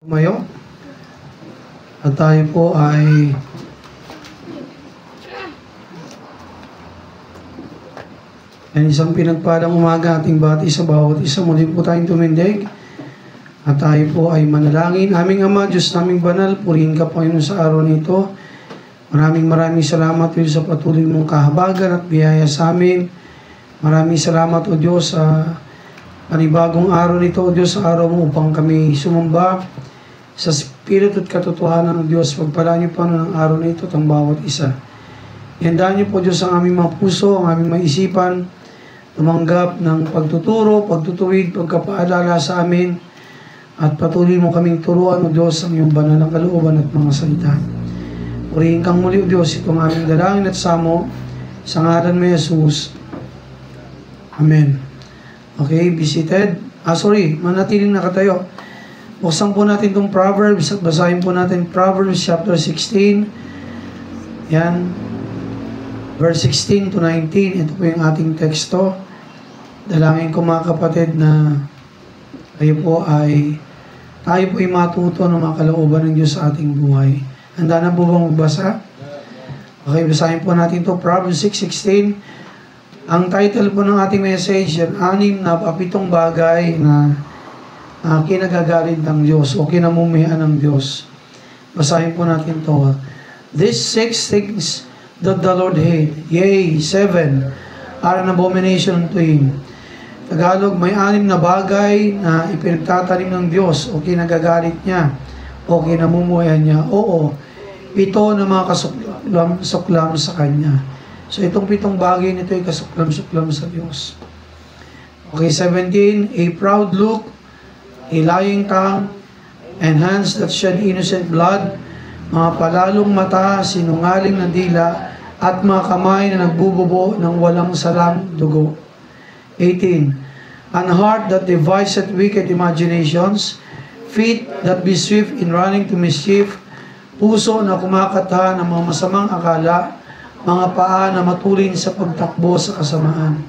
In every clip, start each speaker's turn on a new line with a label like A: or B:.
A: Tumayo. At tayo po ay isang pinagpalang umaga ating bati sa bawat isa. Muli po tayong tumindig at tayo po ay manalangin. Aming Ama, Diyos naming banal, purihin ka Panginoon sa araw nito. Maraming salamat Diyos sa patuloy mong kahabagan at biyaya sa amin. Maraming salamat o Diyos sa panibagong araw nito o Diyos, sa araw mo upang kami sumamba sa Espiritu at katotohanan ng Diyos. Pagpalaan niyo pa ng araw na ito at ang bawat isa. Ihandaan niyo po Diyos ang aming mga puso, ang aming mga isipan, tumanggap ng pagtuturo, pagtutuwid, pagkapaalala sa amin, at patuloy mo kaming turuan o Diyos ang iyong banal na kalooban at mga salita. Purihin kang muli o Diyos itong aming dalangin at samo sa ngalan mo Jesus. Amen. Okay, be seated. Manatiling nakatayo. Buksan po natin itong Proverbs at basahin po natin Proverbs chapter 16. Yan. Verse 16 to 19. Ito po yung ating teksto. Dalangin ko mga kapatid na tayo po ay matuto ng mga kalooban ng Diyos sa ating buhay. Handa na po bang magbasa? Okay, basahin po natin ito. Proverbs 6:16. Ang title po ng ating message, yan, 6 na 7 bagay na kinagagalit ng Diyos o kinamumuhian ng Diyos. Basahin po natin to. These 6 things that the Lord hate, yea, 7 are an abomination to Him. Tagalog, may 6 na bagay na ipinagtatanim ng Diyos o kinagagalit niya o kinamumuhian niya. Oo, 7 na mga kasuklam sa Kanya. So itong 7 bagay nito ay kasuklam-suklam sa Diyos. Okay, 17, a proud look, a lying tongue, and hands that shed innocent blood, mga palalong mata, sinungaling na dila, at mga kamay na nagbububo ng walang salang dugo. 18. An heart that deviseth wicked imaginations, feet that be swift in running to mischief, puso na kumakata ng mga masamang akala, mga paa na matulin sa pagtakbo sa kasamaan.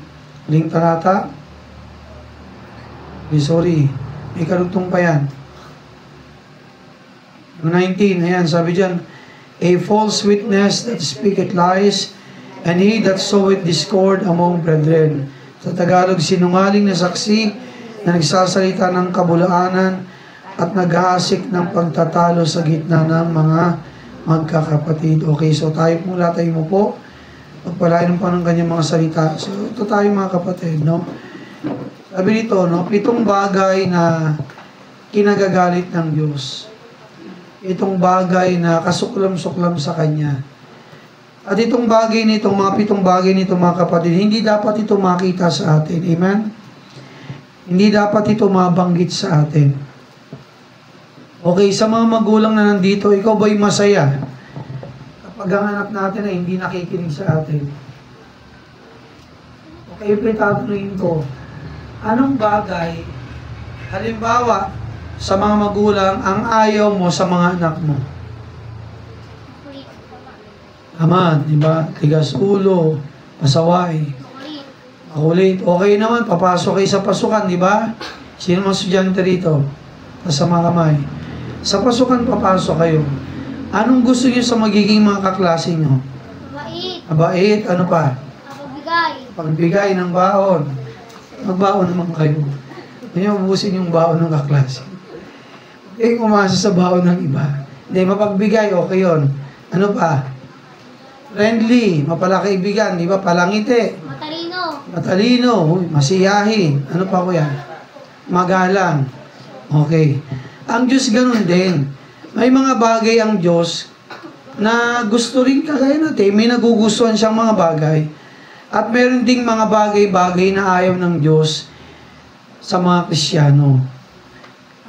A: Huling talata. May karugtong pa yan. 19, ayan, sabi dyan, a false witness that speaketh lies, and he that soweth discord among brethren. Sa Tagalog, sinungaling na saksi na nagsasalita ng kabulaanan at nag-aasik ng pagtatalo sa gitna ng mga magkakapatid. Okay, so tayo pong latay mo po. Pagpalain mo pa ng kanyang mga salita. So ito tayo mga kapatid, no? Sabi nito, no, 7 bagay na kinagagalit ng Diyos. Itong bagay na kasuklam-suklam sa Kanya. At itong bagay nito, mga 7 bagay nito mga kapatid, hindi dapat ito makita sa atin. Amen? Hindi dapat ito mabanggit sa atin. Okay, sa mga magulang na nandito, ikaw ba'y masaya kapag ang anak natin ay hindi nakikinig sa atin? Okay, pitatanungin ko, anong bagay, halimbawa, sa mga magulang, ang ayaw mo sa mga anak mo? Tama, di ba? Tigas ulo, pasaway, makulit. Okay naman, papasok kayo sa pasukan, di ba? Sino mga estudyante rito? Pasama kamay. Sa pasukan, papasok kayo. Anong gusto niyo sa magiging mga kaklase niyo?
B: Mabait.
A: Mabait, ano pa?
B: Pagbigay.
A: Pagbigay ng baon. Magbaon naman kayo. Hindi ubusin yung baon ng kaklase. Hindi umasa sa baon ng iba. Hindi, mapagbigay, okay yun. Ano pa? Friendly, mapalakaibigan, di ba? Palangiti.
B: Matalino.
A: Matalino, masiyahin. Ano pa ko yan? Magalang. Okay. Ang Diyos ganun din. May mga bagay ang Diyos na gusto rin kagaya natin. May nagugustuhan siyang mga bagay. At meron ding mga bagay-bagay na ayaw ng Diyos sa mga Kristiyano.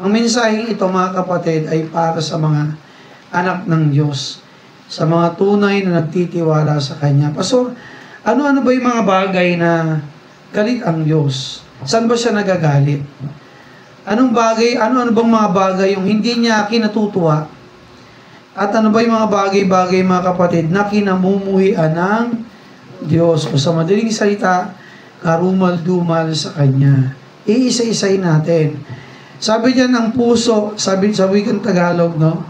A: Ang mensaheng ito mga kapatid ay para sa mga anak ng Diyos. Sa mga tunay na nagtitiwala sa Kanya. Pastor, ano-ano ba yung mga bagay na galit ang Diyos? Saan ba siya nagagalit? Anong bagay, ano-ano bang mga bagay yung hindi niya kinatutuwa? At ano ba yung mga bagay-bagay mga kapatid na kinamumuhian ng Diyos? O sa madaling salita, karumal-dumal sa Kanya. Iisa-isay natin. Sabi diyan, ang puso, sabi sa wikang Tagalog, no?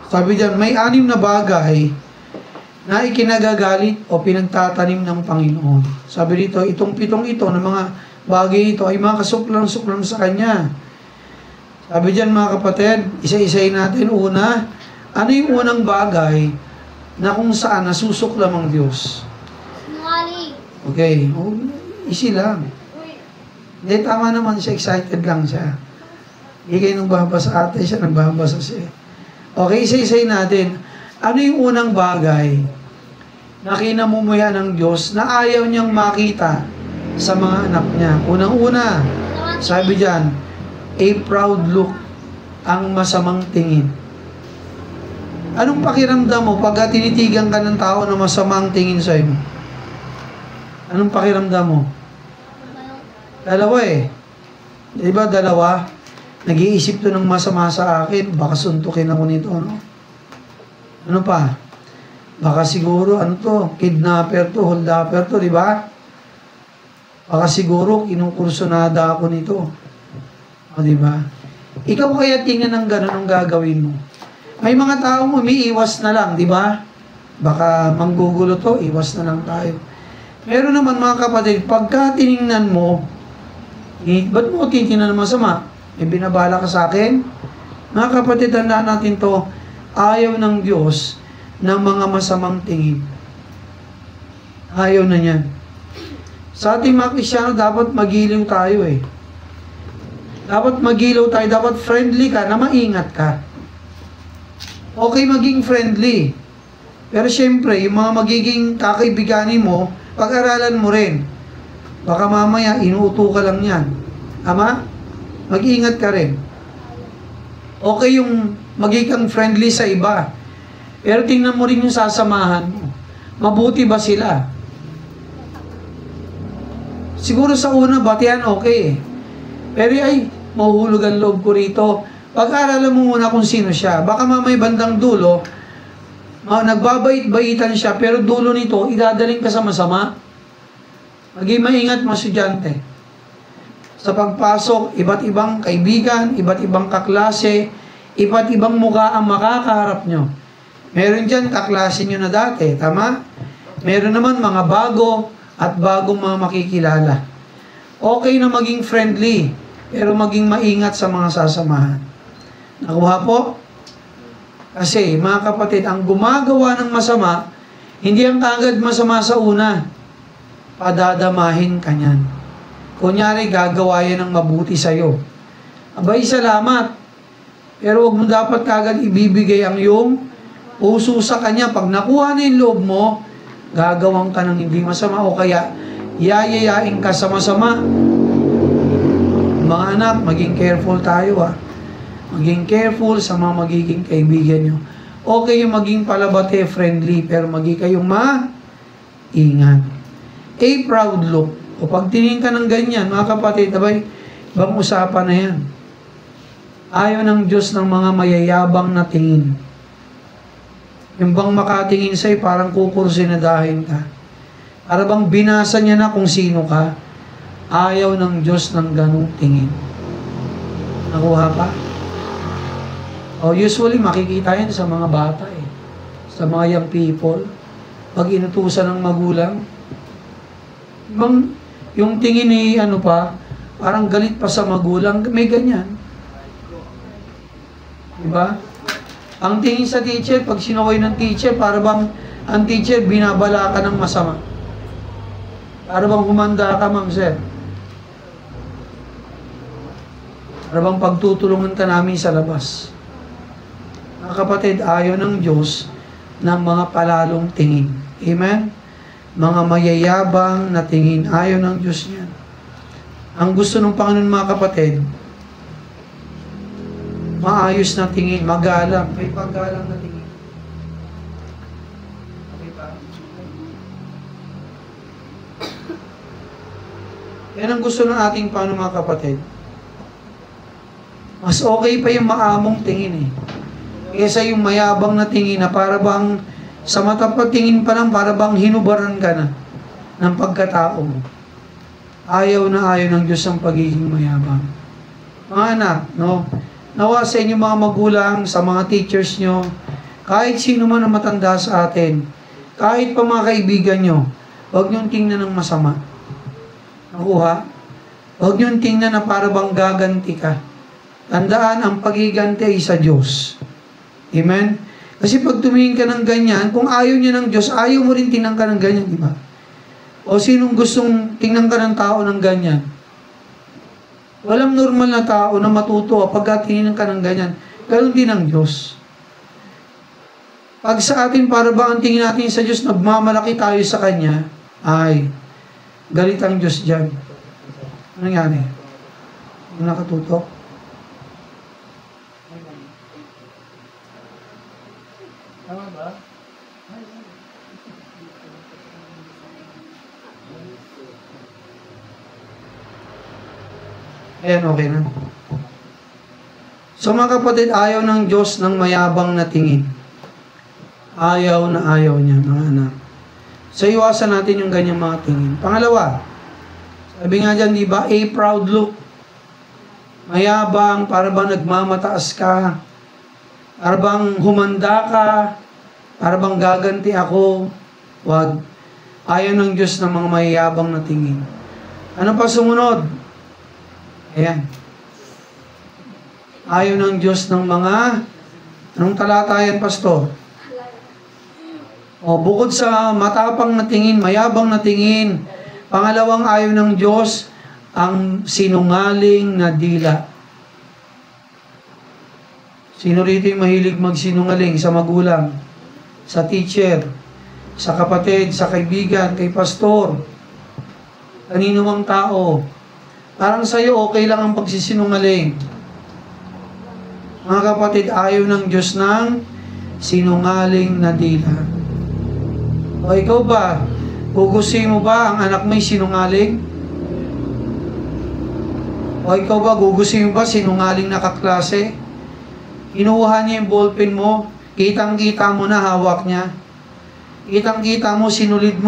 A: Sabi diyan, may 6 na bagay na ikinagagalit o pinagtatanim ng Panginoon. Sabi dito, itong 7 ito, ng mga bagay ito, ay mga kasuklang-suklang sa Kanya. Sabi diyan, mga kapatid, isa-isayin natin. Una, ano yung unang bagay na kung saan nasusuklam ang Diyos?
B: Sinungaling.
A: Okay, easy lang. Hindi, tama naman siya, excited lang siya. Hindi kayo nagbabasa ate, siya nagbabasa siya. Okay, isa-isayin natin. Ano yung unang bagay na kinamumuya ng Diyos na ayaw niyang makita sa mga anak niya? Unang-una, sabi diyan, a proud look, ang masamang tingin. Anong pakiramdam mo pagka tinitigan ka ng tao na masamang tingin sa iyo? Anong pakiramdam mo? Dalawa eh. Diba dalawa? Nag-iisip to ng masama sa akin, baka suntukin ako nito, no? Ano pa? Baka siguro, ano to, kidnapper to, holdapper to, di ba? Baka siguro, kinukursunada ako nito. O, di ba? Ikaw kaya tingnan ng gano'n ang gagawin mo. May mga taong umiiwas na lang, di ba? Baka manggugulo to, iwas na lang tayo. Meron naman mga kapatid, pagka tiningnan mo, ba't mo titingnan ng masama? May binabala ka sa akin? Mga kapatid, tandaan natin to, ayaw ng Diyos ng mga masamang tingin. Ayaw na niyan. Sa ating mga Kristyano, dapat magiliw tayo eh. Dapat magiliw tayo, dapat friendly ka, na maingat ka. Okay maging friendly. Pero syempre, yung mga magiging kakaibiganin mo, pag-aralan mo rin. Baka mamaya, inuuto ka lang yan. Tama? Mag-ingat ka rin. Okay yung magiging friendly sa iba. Pero tingnan mo rin yung sasamahan mo. Mabuti ba sila? Siguro sa una, batihan okay eh. Pero ay, mahuhulog ang loob ko rito. Pag-aralan mo muna kung sino siya. Baka mamay bandang dulo, nagbabait-baitan siya, pero dulo nito, idadaling ka sa masama. Maging maingat mga estudyante. Sa pagpasok, iba't ibang kaibigan, iba't ibang kaklase, iba't ibang mukha ang makakaharap nyo. Meron dyan kaklase nyo na dati, tama? Meron naman mga bago at bagong mga makikilala. Okay na maging friendly, pero maging maingat sa mga sasamahan. Nakuha po? Kasi, mga kapatid, ang gumagawa ng masama, hindi ang kagad masama sa una. Padadamahin ka niyan. Kunyari, gagawa yan ng mabuti sa'yo. Abay, salamat. Pero huwag mo dapat kagad ibibigay ang iyong puso sa kanya. Pag nakuha na yung loob mo, gagawang ka ng hindi masama o kaya yayayain ka sa masama. Mga anak, maging careful tayo ha. Maging careful sa mga magiging kaibigan nyo. Okay yung maging palabate, friendly, pero maging kayong maingat. A proud look. O pag tingin ka ng ganyan, mga kapatid, abay, bang usapan na yan. Ayaw ng Diyos ng mga mayayabang na tingin. Yung bang makatingin sa'yo, parang kukursinadahin ka. Para bang binasa niya na kung sino ka. Ayaw ng Diyos ng ganong tingin. Nakuha pa? O usually, makikita yan sa mga bata eh. Sa mga young people. Pag inutusan ng magulang, yung tingin ni ano pa, parang galit pa sa magulang, may ganyan. Diba? Ang tingin sa teacher, pag sinukoy ng teacher, para bang ang teacher binabala ka ng masama. Para bang humanda ka, ma'am sir. Para bang pagtutulungan ka namin sa labas. Mga kapatid, ayaw ng Diyos ng mga palalong tingin. Amen? Mga mayayabang na tingin. Ayaw ng Diyos niyan. Ang gusto ng Panginoon, mga kapatid, maayos na tingin, magalang, may paggalang na tingin. Okay pa? Yan ang gusto ng ating Panginoon, mga kapatid. Mas okay pa yung maamong tingin eh. Kesa yung mayabang na tingin na para bang sa mata pa tingin pa lang para bang hinubaran ka na ng pagkatao mo. Ayaw na ayaw ng Diyos ang pagiging mayabang. Mga anak, no? Nawa sa inyo mga magulang, sa mga teachers nyo, kahit sino man ang matanda sa atin, kahit pa mga kaibigan nyo, huwag nyo tingnan ng masama. Nakuha? Huwag nyo tingnan na para bang gaganti ka. Tandaan, ang pagiganti ay sa Diyos. Amen? Kasi pag tumingin ka ng ganyan, kung ayaw niya ng Diyos, ayaw mo rin tingnan ka ng ganyan, di ba? O sinong gustong tingnan ka ng tao ng ganyan? Walang normal na tao na matuto pag tingnan ka ng ganyan. Ganon din ang Diyos. Pag sa atin, para ba ang tingin natin sa Diyos, nagmamalaki tayo sa Kanya, ay, galit ang Diyos dyan. Ano nangyari? Yung nakatutok? Tama ba? Ayan, okay na. So mga kapatid, ayaw ng Diyos ng mayabang na tingin. Ayaw na ayaw niya, mga anak. So iwasan natin yung ganyang mga tingin. Pangalawa, sabi nga dyan, di ba, a proud look. Mayabang, para bang nagmamataas ka, para bang humanda ka, para bang gaganti ako. Wag. Ayaw ng Diyos ng mga mayabang na tingin. Ano pa sumunod? Ayan. Ayaw ng Diyos ng mga, anong talata yan, Pastor? O, bukod sa matapang na tingin, mayabang na tingin, pangalawang ayaw ng Diyos, ang sinungaling na dila. Sino rito yung mahilig magsinungaling sa magulang, sa teacher, sa kapatid, sa kaibigan, kay pastor, kanino mang tao? Parang sa'yo, okay lang ang pagsisinungaling. Mga kapatid, ayaw ng Diyos ng sinungaling na dila. O ikaw ba, gugustuhin mo ba ang anak mo'y sinungaling? O ikaw ba, gugustuhin mo ba sinungaling na kaklase? Kinuha niya yung ballpen mo, kitang-kita mo na hawak niya. Kitang-kita mo, sinalid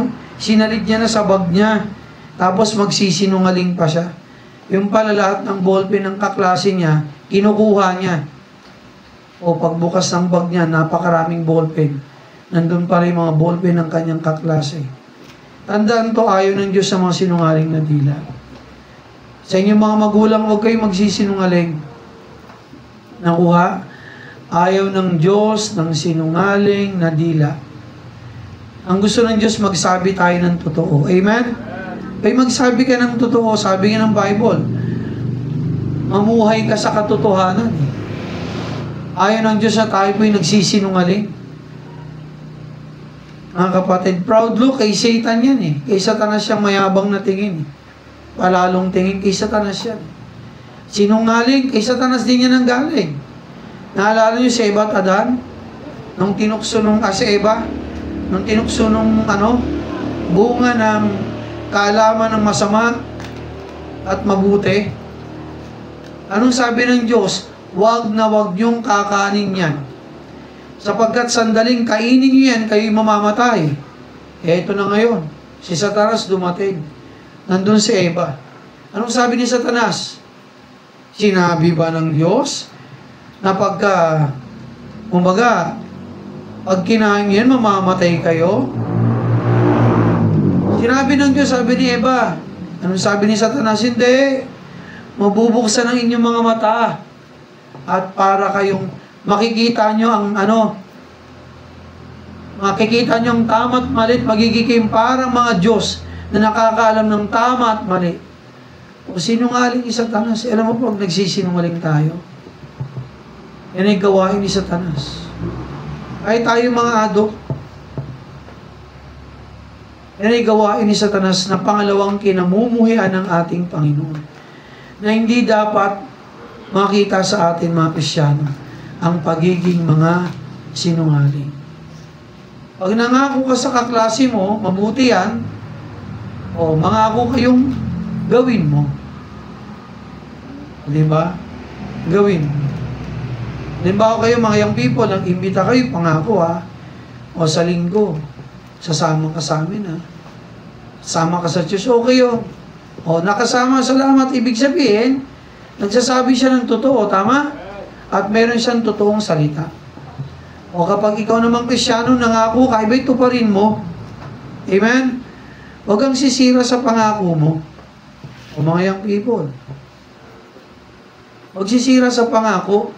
A: niya na sa bag niya. Tapos magsisinungaling pa siya. Yung pala lahat ng ballpen ng kaklase niya, kinukuha niya. O pagbukas ng bag niya, napakaraming ballpen. Nandun pa rin mga ballpen ng kanyang kaklase. Tandaan to, ayaw ng Diyos sa mga sinungaling na dila. Sa inyong mga magulang, huwag kayong magsisinungaling. Nakuha? Ayaw ng Diyos ng sinungaling na dila. Ang gusto ng Diyos, magsabi tayo ng totoo. Amen? Ay magsabi ka ng totoo, sabi nga ng Bible, mamuhay ka sa katotohanan. Ayaw ng Diyos na tayo po'y nagsisinungaling. Mga kapatid, proud look, kay Satan yan eh. Kay Satanas siyang mayabang na tingin. Palalong tingin, kay Satanas yan. Sinungaling, kay Satanas din yan ang galing. Naalala niyo si Eva at Adan? Nung tinukso nung si Eva, nung tinukso nung bunga ng kaalaman ng masama at mabuti. Anong sabi ng Diyos? Huwag na huwag niyong kakanin yan. Sapagkat sandaling kainin niyo yan, kayo'y mamamatay. Eto na ngayon, si Satanas dumating. Nandun si Eva. Anong sabi ni Satanas? Sinabi ba ng Diyos na pag kinain yan, mamamatay kayo? Sinabi ng Diyos, sabi ni Eva. Anong sabi ni Satanas? Hindi. Mabubuksan ang inyong mga mata. At para kayong makikita nyo ang makikita nyo ang tama at mali, magiging parang mga Diyos na nakakaalam ng tama at mali. O sinungaling ni Satanas. Alam mo pag nagsisinungaling tayo, yan ay gawain ni Satanas. Ay tayo mga adult, yan ay gawain ni Satanas na pangalawang kinamumuhian ng ating Panginoon. Na hindi dapat makita sa atin mga Kristiyano ang pagiging mga sinungaling. Pag nangako ka sa kaklase mo, mabuti yan, o mangako kayong gawin mo. Di ba? Gawin mo. Halimbawa kayo mga young people, nag-imbita kayo, pangako o sa linggo, sasama ka sa amin Sama ka sa church, okay yun. O, nakasama ang salamat, ibig sabihin, nagsasabi siya ng totoo, tama? At meron siyang totoong salita. O kapag ikaw namang Kristyano, nangako ka, iba'y tuparin mo. Amen? Huwag kang sisira sa pangako mo. O mga young people. Huwag sisira sa pangako,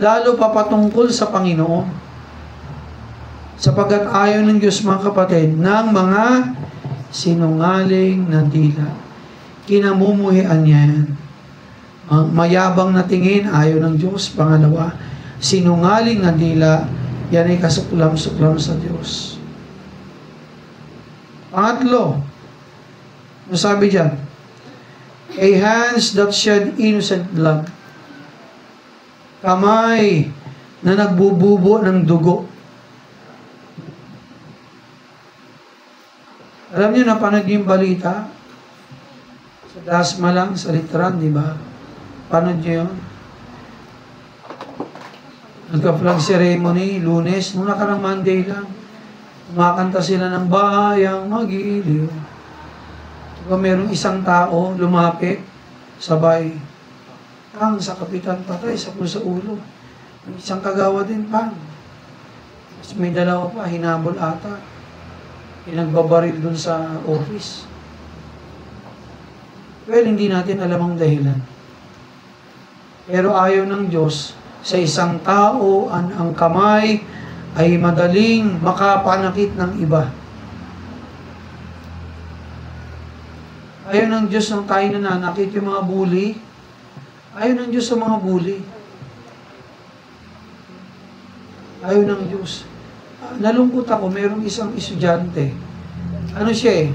A: lalo pa patungkol sa Panginoon. Sapagat ayaw ng Diyos, mga kapatid, ng mga sinungaling na dila. Kinamumuhian niya yan. Ang mayabang na tingin, ayaw ng Diyos. Pangalawa, sinungaling na dila, yan ay kasuklam-suklam sa Diyos. Pangatlo, ano sabi dyan? A hands that shed innocent blood. Kamay na nagbububo ng dugo. Alam niyo, napanood niyo yung balita? Sa Dasma lang, sa Litran, di ba? Panood niyo yun? Nagka-flag ceremony, Lunes, nung nakarang Monday lang. Kumakanta sila ng bayang mag-iiliw. Diba, merong isang tao lumapit, sabay, pang sa kapitan patay, sa ulo. Yung isang kagawa din, pang. Tapos may dalawa pa, hinabol ata. Pinagbabaril dun sa office. Well, hindi natin alam ang dahilan. Pero ayaw ng Diyos, sa isang tao, ang kamay ay madaling makapanakit ng iba. Ayaw ng Diyos nang tayo nananakit yung mga bully. Ayaw ng Diyos sa mga bully. Ayaw ng Diyos. Nalungkot ako, mayroong isang estudyante. Ano siya eh?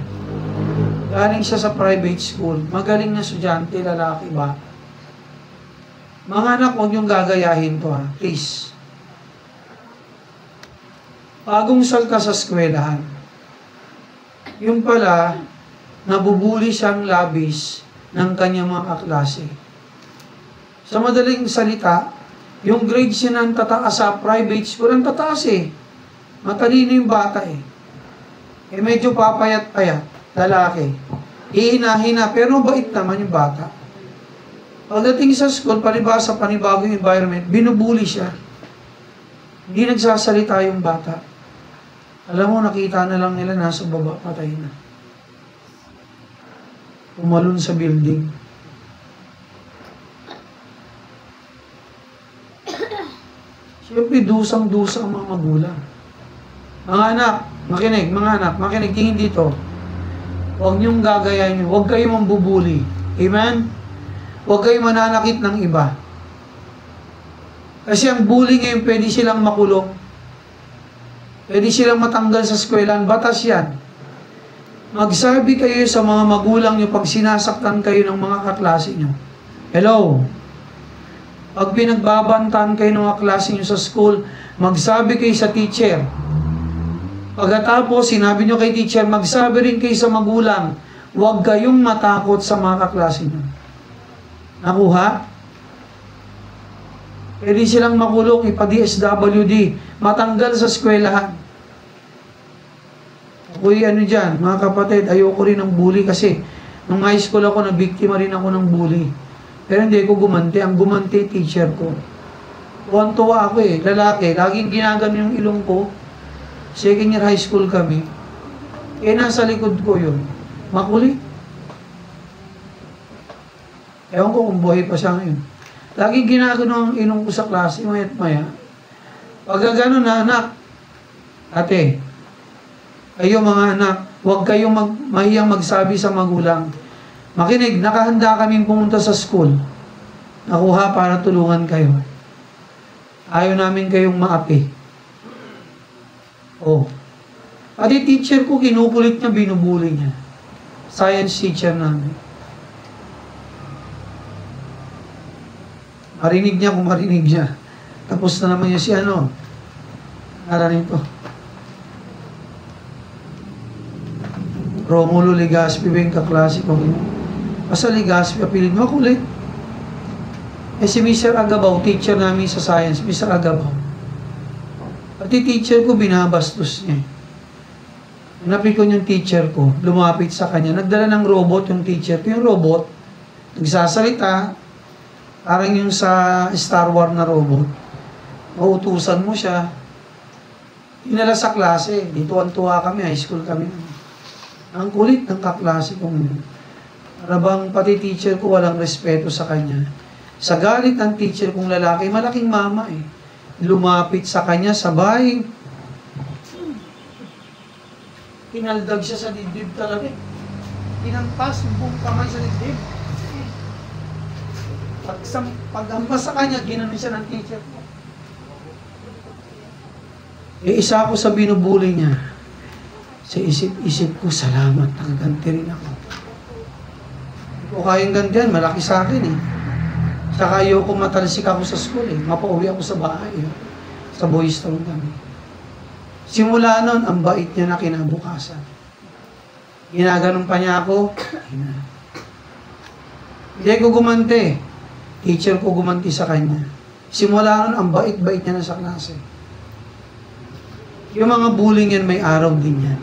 A: Galing siya sa private school. Magaling na estudyante, lalaki ba? Mga anak, huwag niyong gagayahin to ha. Please. Bagong salka sa eskwelahan. Yung pala, nabubuli siyang labis ng kanyang mga kaklase. Sa madaling salita, yung grades niya ng tataas sa private school, ang tataas eh. Matalino yung bata eh. Eh medyo papayat-payat, lalaki. Ihina-hina, pero bait naman yung bata. Pagdating sa school, palibasa, panibagong environment, binubuli siya. Hindi nagsasalita yung bata. Alam mo, nakita na lang nila nasa baba, patay na. Umalun sa building. Siyempre, dusang-dusa ang mga magulang. Mga anak, makinig, tingin dito. Huwag niyong gagayahin, huwag kayong mambubuli. Amen? Huwag kayong mananakit ng iba. Kasi ang bully ngayon, pwede silang makulong. Pwede silang matanggal sa eskwelahan. Batas yan. Magsabi kayo sa mga magulang niyo pag sinasaktan kayo ng mga kaklase niyo. Hello? Pag pinagbabantaan kayo ng mga klase niyo sa school, magsabi kayo sa teacher. Pagkatapos, sinabi niyo kay teacher, magsabi rin kayo sa magulang, huwag kayong matakot sa mga kaklase niyo. Nakuha? Pwede silang makulong, ipa-DSWD, matanggal sa eskwelahan. Ako'y ano dyan, mga kapatid, ayoko rin ng bully kasi nung high school ako, nabiktima rin ako ng bully. Pero hindi ko gumanti. Ang gumanti, teacher ko. Tuwan-tuwa ako eh, lalaki. Laging ginagano yung ilong ko. Second year high school kami. Eh, nasa likod ko yun. Makulit. Ewan ko kung buhay pa siya ngayon. Laging ginagano ang ilong ko sa klase, maya't maya. Pag gano'n na, anak, ate, kayo mga anak, huwag kayong mahiyang magsabi sa magulang. Makinig, nakahanda kaming pumunta sa school. Nakuha para tulungan kayo. Ayaw namin kayong maapi. Oh. Pati teacher ko, kinukulit niya, binubuli niya. Science teacher namin. Marinig niya kung marinig niya. Tapos na naman niya si ano. Naranin to. Romulo Legaspi ba yung kaklase ko? Basta Legaspi, apilin mo, kulit. Eh si Mr. Agabaw, teacher namin sa science, Mr. Agabaw. Pati teacher ko, binabastos niya. Napikon yung teacher ko, lumapit sa kanya, nagdala ng robot yung teacher ko. Yung robot, nagsasalita, parang yung sa Star Wars na robot. Mautusan mo siya. Inala sa klase, dito ang tuwa kami, high school kami. Ang kulit ng kaklase kong yun. Para bang pati teacher ko walang respeto sa kanya. Sa galit ng teacher kong lalaki, malaking mama eh. Lumapit sa kanya, sabay. Pinaldag siya sa dibdib talaga. Pinampas yung buong kamay sa dibdib. Pag-ampas sa kanya, ginanon siya ng teacher ko. Isa ako sa binubuli niya. Sa isip-isip ko, salamat, nakaganti rin ako. Hindi ko kayang gantihan, malaki sa akin eh. Saka ayoko matalsik ako sa school eh. Mapauwi ako sa bahay eh. Sa boys town kami. Simula nun, ang bait niya na kinabukasan. Ginaganon pa niya ako. Hindi ko gumante. Teacher ko gumanti sa kanya. Simula nun, ang bait-bait niya na sa klase. Yung mga bullying yan, may araw din yan.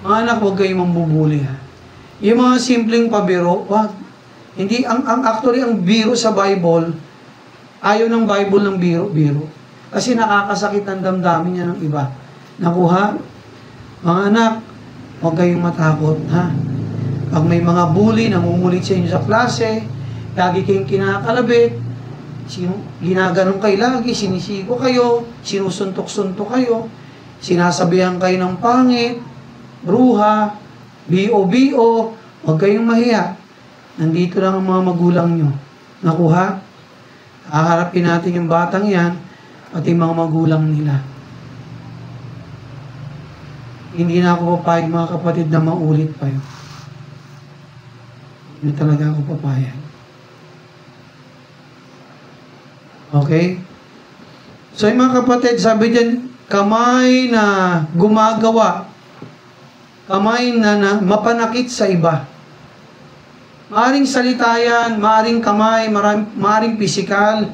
A: Mga anak, huwag kayong mambubuli ha. Yung mga simpleng pabiro, wag. Hindi, actually, ang biro sa Bible, ayaw ng Bible ng biro. Kasi nakakasakit ang damdamin niya ng iba. Nakuha? Mga anak, huwag kayong matakot, ha? Pag may mga bully, nangungulit sa inyo sa klase, lagi kayong kinakalabit, ginaganon kayo lagi, sinisigo kayo, sinusuntok-suntok kayo, sinasabihan kayo ng pangit, bruha, B.O., huwag kayong mahiya. Nandito lang ang mga magulang nyo. Nakuha? Haharapin natin yung batang yan, pati mga magulang nila. Hindi na ako papayag, mga kapatid, na maulit pa yun. Hindi talaga ako papayag. Okay? So, yung mga kapatid, sabi dyan, kamay na gumagawa, kamay na mapanakit sa iba. Maaring salita yan, maaring kamay, maaring pisikal,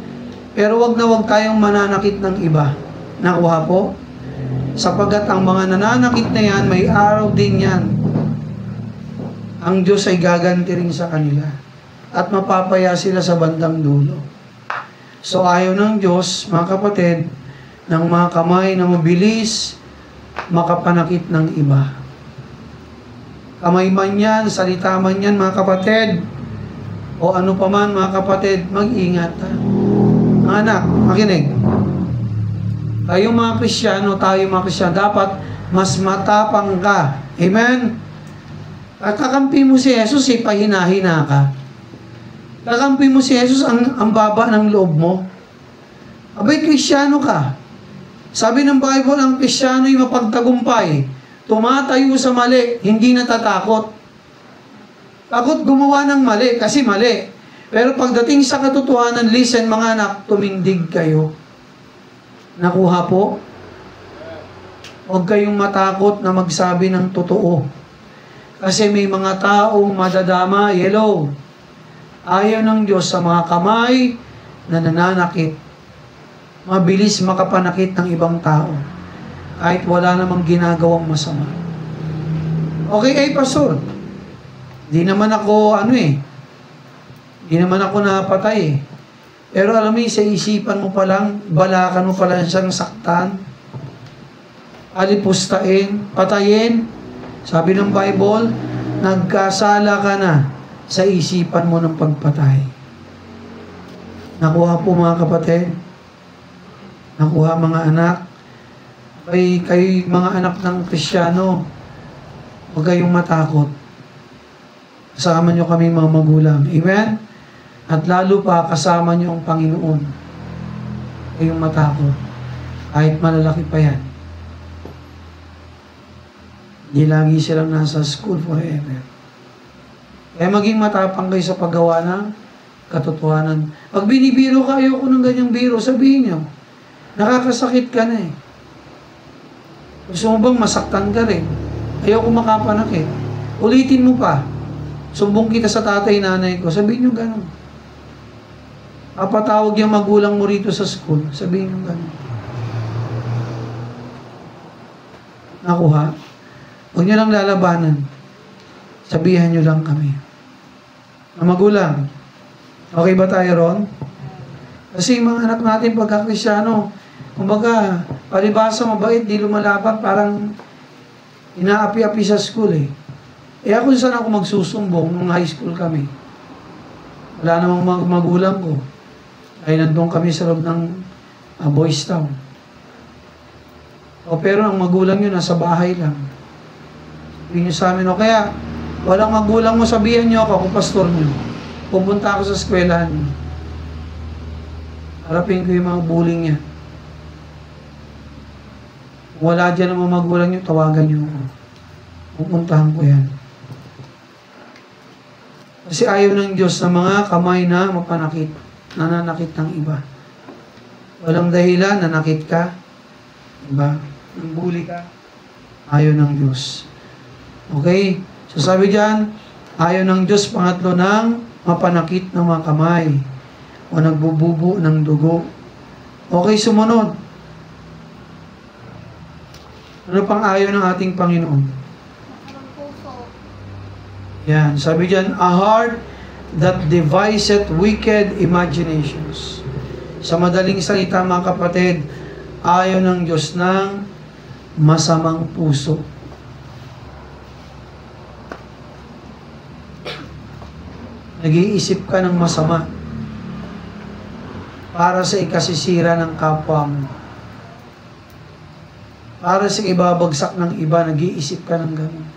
A: pero wag na wag tayong mananakit ng iba. Nakuha po? Sapagat ang mga nananakit na yan, may araw din yan. Ang Diyos ay gaganti rin sa kanila. At mapapaya sila sa bandang dulo. So ayaw ng Diyos, mga kapatid, ng mga kamay na mabilis, makapanakit ng iba. Kamay man yan, salita man yan, mga kapatid, o ano pa man, mga kapatid, mag-ingat. Mga anak, makinig. Tayong mga Kristyano, dapat mas matapang ka. Amen? At kakampi mo si Jesus, pahina-hina ka. Kakampi mo si Jesus, ang baba ng loob mo. Abay, Kristyano ka. Sabi ng Bible, ang Kristyano ay mapagtagumpay. Tumatayo sa mali, hindi natatakot. Takot gumawa ng mali, kasi mali. Pero pagdating sa katotohanan, listen mga anak, tumindig kayo. Nakuha po? Huwag kayong matakot na magsabi ng totoo. Kasi may mga taong madadama, hello. Ayaw ng Diyos sa mga kamay na nananakit. Mabilis makapanakit ng ibang tao. Kahit wala namang ginagawang masama. Okay, Pastor. Di naman ako, di naman ako napatay Pero alam mo, sa isipan mo pa lang, balakan mo pa lang siyang saktan, alipustain, patayin. Sabi ng Bible, nagkasala ka na sa isipan mo ng pagpatay. Nakuha po mga kapatid, nakuha mga anak, kayo mga anak ng Kristiyano, huwag kayong matakot. Kasama nyo kami mga magulang. Amen? At lalo pa, kasama nyo ang Panginoon. Huwag kayong matakot. Kahit malalaki pa yan. Hindi lagi silang nasa school forever. Kaya maging matapang kayo sa paggawa ng katotohanan. Pag binibiro ka, ayoko ng ganyang biro, sabihin nyo, nakakasakit ka na eh. Gusto mo bang masaktan ka rin? Ayoko makapanakit. Ulitin mo pa. Sumbong kita sa tatay, nanay ko. Sabihin nyo gano'n. Papatawag yung magulang mo rito sa school. Sabihin nyo gano'n. Nakuha. Huwag nyo lang lalabanan. Sabihan nyo lang kami. Ang magulang, okay ba tayo ron? Kasi yung mga anak natin pagka-Kristyano, kumbaga, palibasa mabait, di lumalaban, parang inaapi-api sa school eh. Eh ako saan ako magsusumbong nung high school kami? Wala namang magulang ko. Ay nandun kami sa loob ng Boys Town. O pero ang magulang yun nasa bahay lang. Sabihin nyo sa amin, o kaya walang magulang mo, sabihan nyo ako kung pastor nyo. Pupunta ako sa eskwelahan nyo. Harapin ko yung mga bullying niya. Kung wala dyan ang mga magulang nyo, tawagan nyo ako. Pupuntahan ko yan. Kasi ayaw ng Diyos na mga kamay na mapanakit, nananakit ng iba. Walang dahilan, nanakit ka, diba? Nambuli ka, ayaw ng Diyos. Okay? So sabi dyan, ayaw ng Diyos, pangatlo, ng mapanakit ng mga kamay o nagbububo ng dugo. Okay, sumunod. Ano pang ayaw ng ating Panginoon?
B: Ang puso.
A: Yan, sabi dyan, a heart that deviseth wicked imaginations. Sa madaling salita, mga kapatid, ayaw ng Diyos ng masamang puso. Nag-iisip ka ng masama para sa ikasisira ng kapwa mo. Para sa ibabagsak ng iba, nag-iisip ka ng gano'n.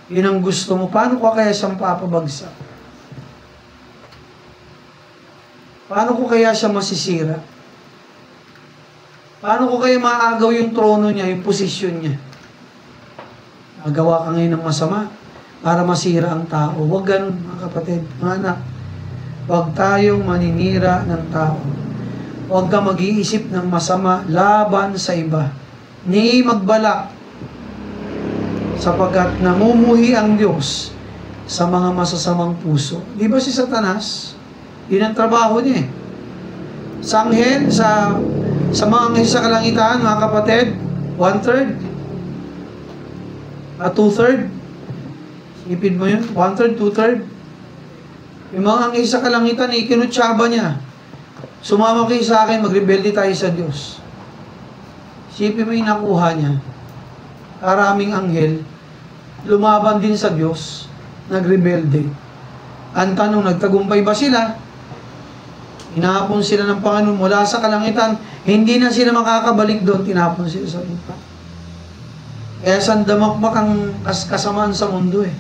A: Yun ang gusto mo. Paano ko kaya siyang papabagsak? Paano ko kaya siya masisira? Paano ko kaya maagaw yung trono niya, yung posisyon niya? Nagawa ka ngayon ng masama para masira ang tao. Huwag ganun, mga kapatid, mga anak. Huwag tayong maninira ng tao. Huwag ka mag-iisip ng masama laban sa iba. Ni magbalak sapagkat namumuhi ang Diyos sa mga masasamang puso. Di ba si Satanas? Yun ang trabaho niya eh. Sa anghel, sa mga anghel sa kalangitan, mga kapatid, 1/3, 2/3, ipid mo yun, 1/3, 2/3. Yung mga anghel sa kalangitan, ikinutsaba niya. Sumama kayo sa akin, magrebelde tayo sa Diyos. Sipin mo yung nakuha niya. Karaming anghel, lumaban din sa Diyos, nagrebelde. Ang tanong, nagtagumpay ba sila? Hinahapon sila ng Panginoon mula sa kalangitan, hindi na sila makakabalik doon, tinapon sila sa lupa. Kaya sandamakmak ang kasamaan sa mundo eh.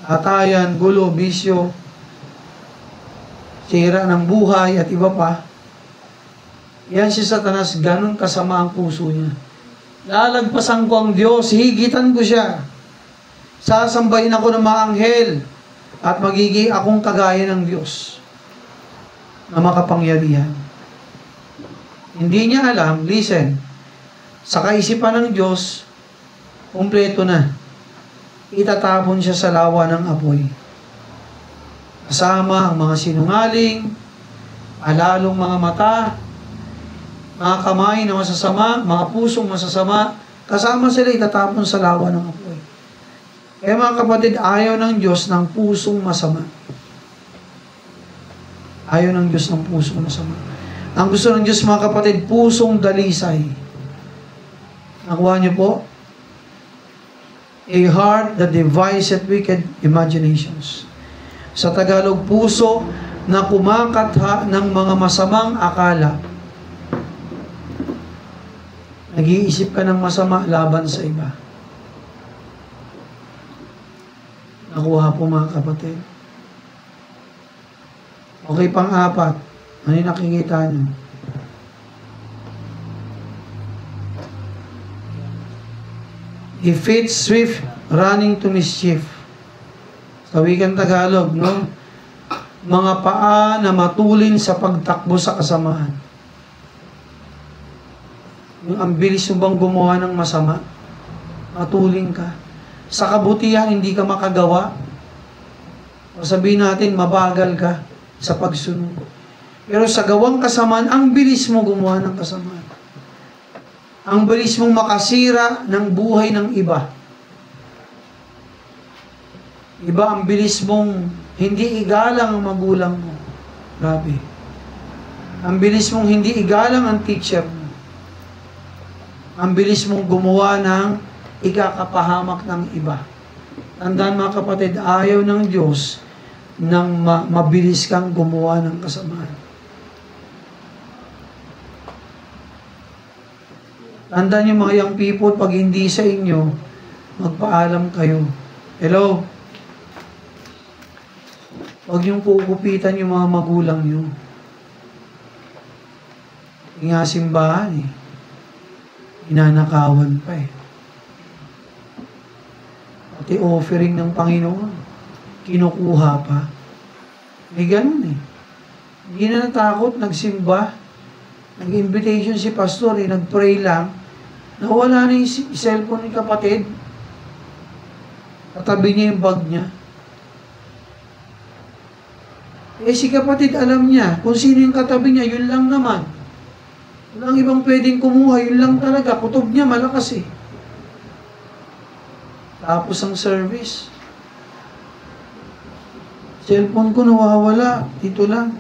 A: Atayan, gulo, bisyo, sira ng buhay at iba pa. Yan si Satanas, ganun kasama ang puso niya. Lalagpasan ko ang Diyos, higitan ko siya. Sasambahin ako ng mga anghel at magiging akong kagaya ng Diyos na makapangyarihan. Hindi niya alam, listen, sa kaisipan ng Diyos, kumpleto na. Itatapon siya sa lawa ng apoy. Kasama ang mga sinungaling, alalong mga mata, mga kamay na masasama, mga pusong masasama, kasama sila itatapon sa lawa ng apoy. Kaya mga kapatid, ayaw ng Diyos ng pusong masama. Ayaw ng Diyos ng pusong masama. Ang gusto ng Diyos, mga kapatid, pusong dalisay. Nakuha niyo po? A heart that deviseth wicked imaginations. Sa Tagalog, puso na kumakatha ng mga masamang akala. Nag-iisip ka ng masama laban sa iba. Nakuha po mga kapatid. Okay, pang-apat. Ano yung nakikita niyo? He feeds swift running to mischief. Sa wikang Tagalog, no? Mga paa na matulin sa pagtakbo sa kasamaan. Yung ang bilis mo bang gumawa ng masama, matulin ka. Sa kabutihan, hindi ka makagawa. O sabihin natin, mabagal ka sa pagsunod. Pero sa gawang kasamaan, ang bilis mo gumawa ng kasamaan. Ang bilis mong makasira ng buhay ng iba. Iba, ang bilis mong hindi igalang ang magulang mo. Grabe. Ang bilis mong hindi igalang ang teacher mo. Ang bilis mong gumawa ng ikakapahamak ng iba. Tandaan mga kapatid, ayaw ng Diyos nang mabilis kang gumawa ng kasamaan. Tandaan niyo mga young people, pag hindi sa inyo, magpaalam kayo. Hello? Huwag niyong pukupitan yung mga magulang niyo. Yung nga simbahan inanakawan pa Pati offering ng Panginoon, kinukuha pa. May ganun Hindi na natakot, nagsimba, nag-invitation si pastor, nag-pray lang, nawala na yung cellphone ni kapatid, katabi niya yung bag niya. Si kapatid alam niya, kung sino yung katabi niya, yun lang naman. Walang ibang pwedeng kumuha, yun lang talaga. Kutob niya, malakas Tapos ang service. Cellphone ko nawawala, dito lang.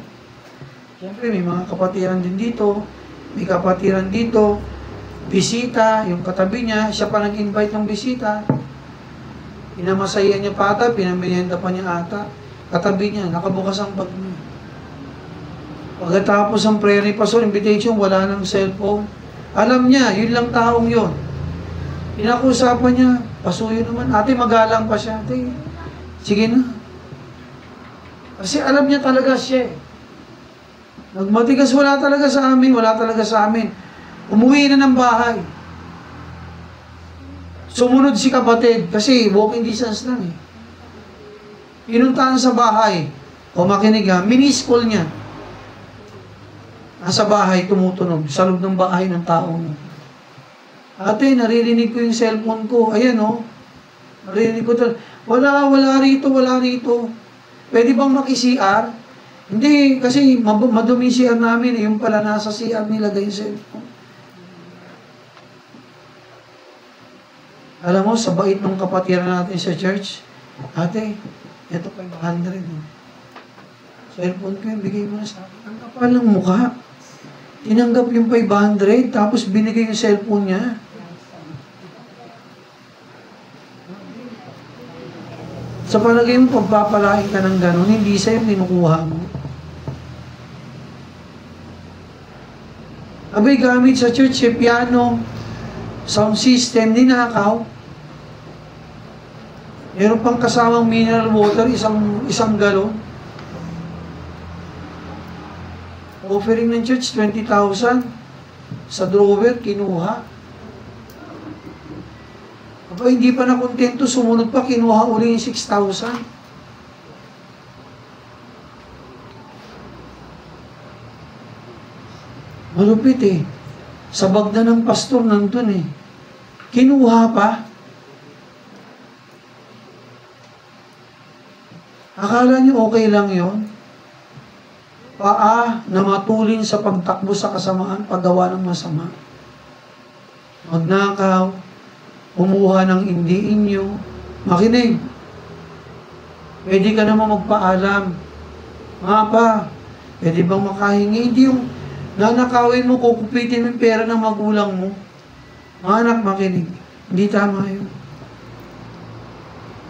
A: Siyempre, may mga kapatiran din dito. May kapatiran dito. Bisita, yung katabi niya, siya pa nag-invite ng bisita. Pinamasaya niya pa ata, pinamilihan pa niya ata. Katabi niya, nakabukas ang bag niya. Pagkatapos ang prayer ni Pastor, invitation, wala nang cellphone. Alam niya, yun lang taong yun. Pinakusapan niya, pasuyo naman. Ate, magalang pa siya. Ate, sige na. Kasi alam niya talaga siya Nagmatigas, wala talaga sa amin. Umuwi na ng bahay. Sumunod si kapatid, kasi walking distance lang Pinuntahan sa bahay. O makinig mini-school niya. Nasa bahay, tumutunog. Sa loob ng bahay ng taong. Ate, naririnig ko yung cellphone ko. Ayan Naririnig ko talaga. Wala rito. Pwede bang maki-CR? Hindi, kasi madumi CR namin. Yung pala nasa CR nilagay yung cellphone. Alam mo, sa bait ng kapatiran natin sa church, ate, ito 500. Cellphone ko yung bigay mo na sa akin. Ang kapal ng mukha. Tinanggap yung 500, tapos binigay yung cellphone niya. Sa palagay mo, pagpapalain ka ng gano'n, hindi sa'yo kinukuha mo. Abay, gamit sa church, piano, sound system, ninakaw. Meron pang kasamang mineral water, isang galon. Offering ng church, 20,000. Sa drawer, kinuha. Aba, hindi pa nakontento, sumunod pa, kinuha uli yung 6,000. Malupit Sa bag na ng pastor nandun Kinuha pa. Akala niyo okay lang yon? Paa na matulin sa pagtakbo sa kasamaan, paggawa ng masama. Magnakaw, kumuha ng hindi inyo. Makinig. Pwede ka naman magpaalam. Mga pa, pwede bang makahingi? Hindi yung nanakawin mo, kukupitin mo yung pera ng magulang mo. Mga anak, makinig. Hindi tama yun.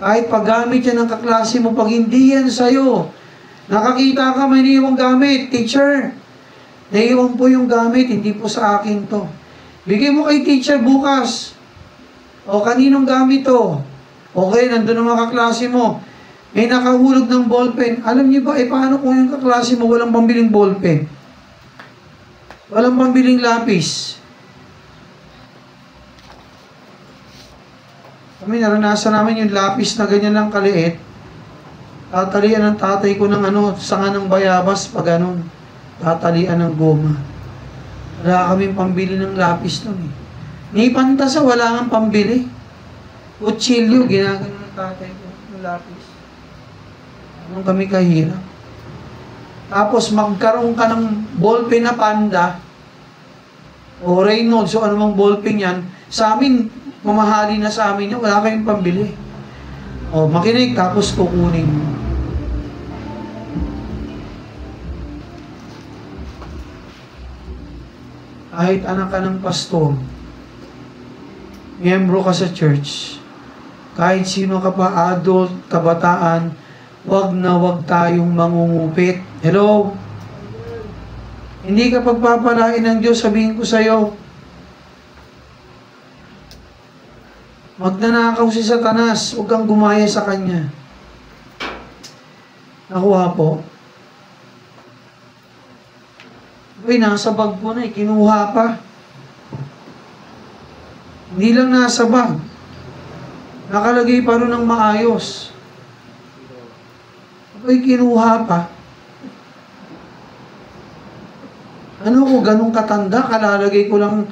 A: Kahit paggamit yan ng kaklase mo, pag hindi yan sa'yo, nakakita ka, may naiwang gamit. Teacher, naiwang po yung gamit, hindi po sa akin to. Bigay mo kay teacher bukas. O kaninong gamit to? Okay, nandun ang mga kaklase mo. May nakahulog ng ballpen. Alam niyo ba, paano kung yung kaklase mo walang pambiling ballpen? Walang pambiling lapis. Kami naranasan namin yung lapis na ganyan lang kaliit. Tatalian ng tatay ko ng sanga ng bayabas pag ganun. Tatalian ng goma. Wala kaming pambili ng lapis nun Ni pantasa, wala kang pambili. Kutsilyo, ginagano ng tatay ko ng lapis. Anong kami kahirap. Tapos magkaroon ka ng ballpen na Panda o Reynolds o anumang ballpen yan, sa amin, mamahali na sa amin yan, wala kayong pambili. O, makinig, tapos kukunin mo. Kahit anak ka ng pastor, miyembro ka sa church, kahit sino ka pa, adult, kabataan, wag na wag tayong mangungupit. Hello? Hindi ka pagpapalain ng Diyos, sabihin ko sa'yo. Magnanakaw si Satanas, huwag kang gumaya sa kanya. Nakuha po? Uy, nasa bag ko na eh, kinuha pa. Hindi lang nasa bag. Nakalagay pa rin ng maayos. Uy, kinuha pa. Ano ko, ganun katanda, kalalagay ko lang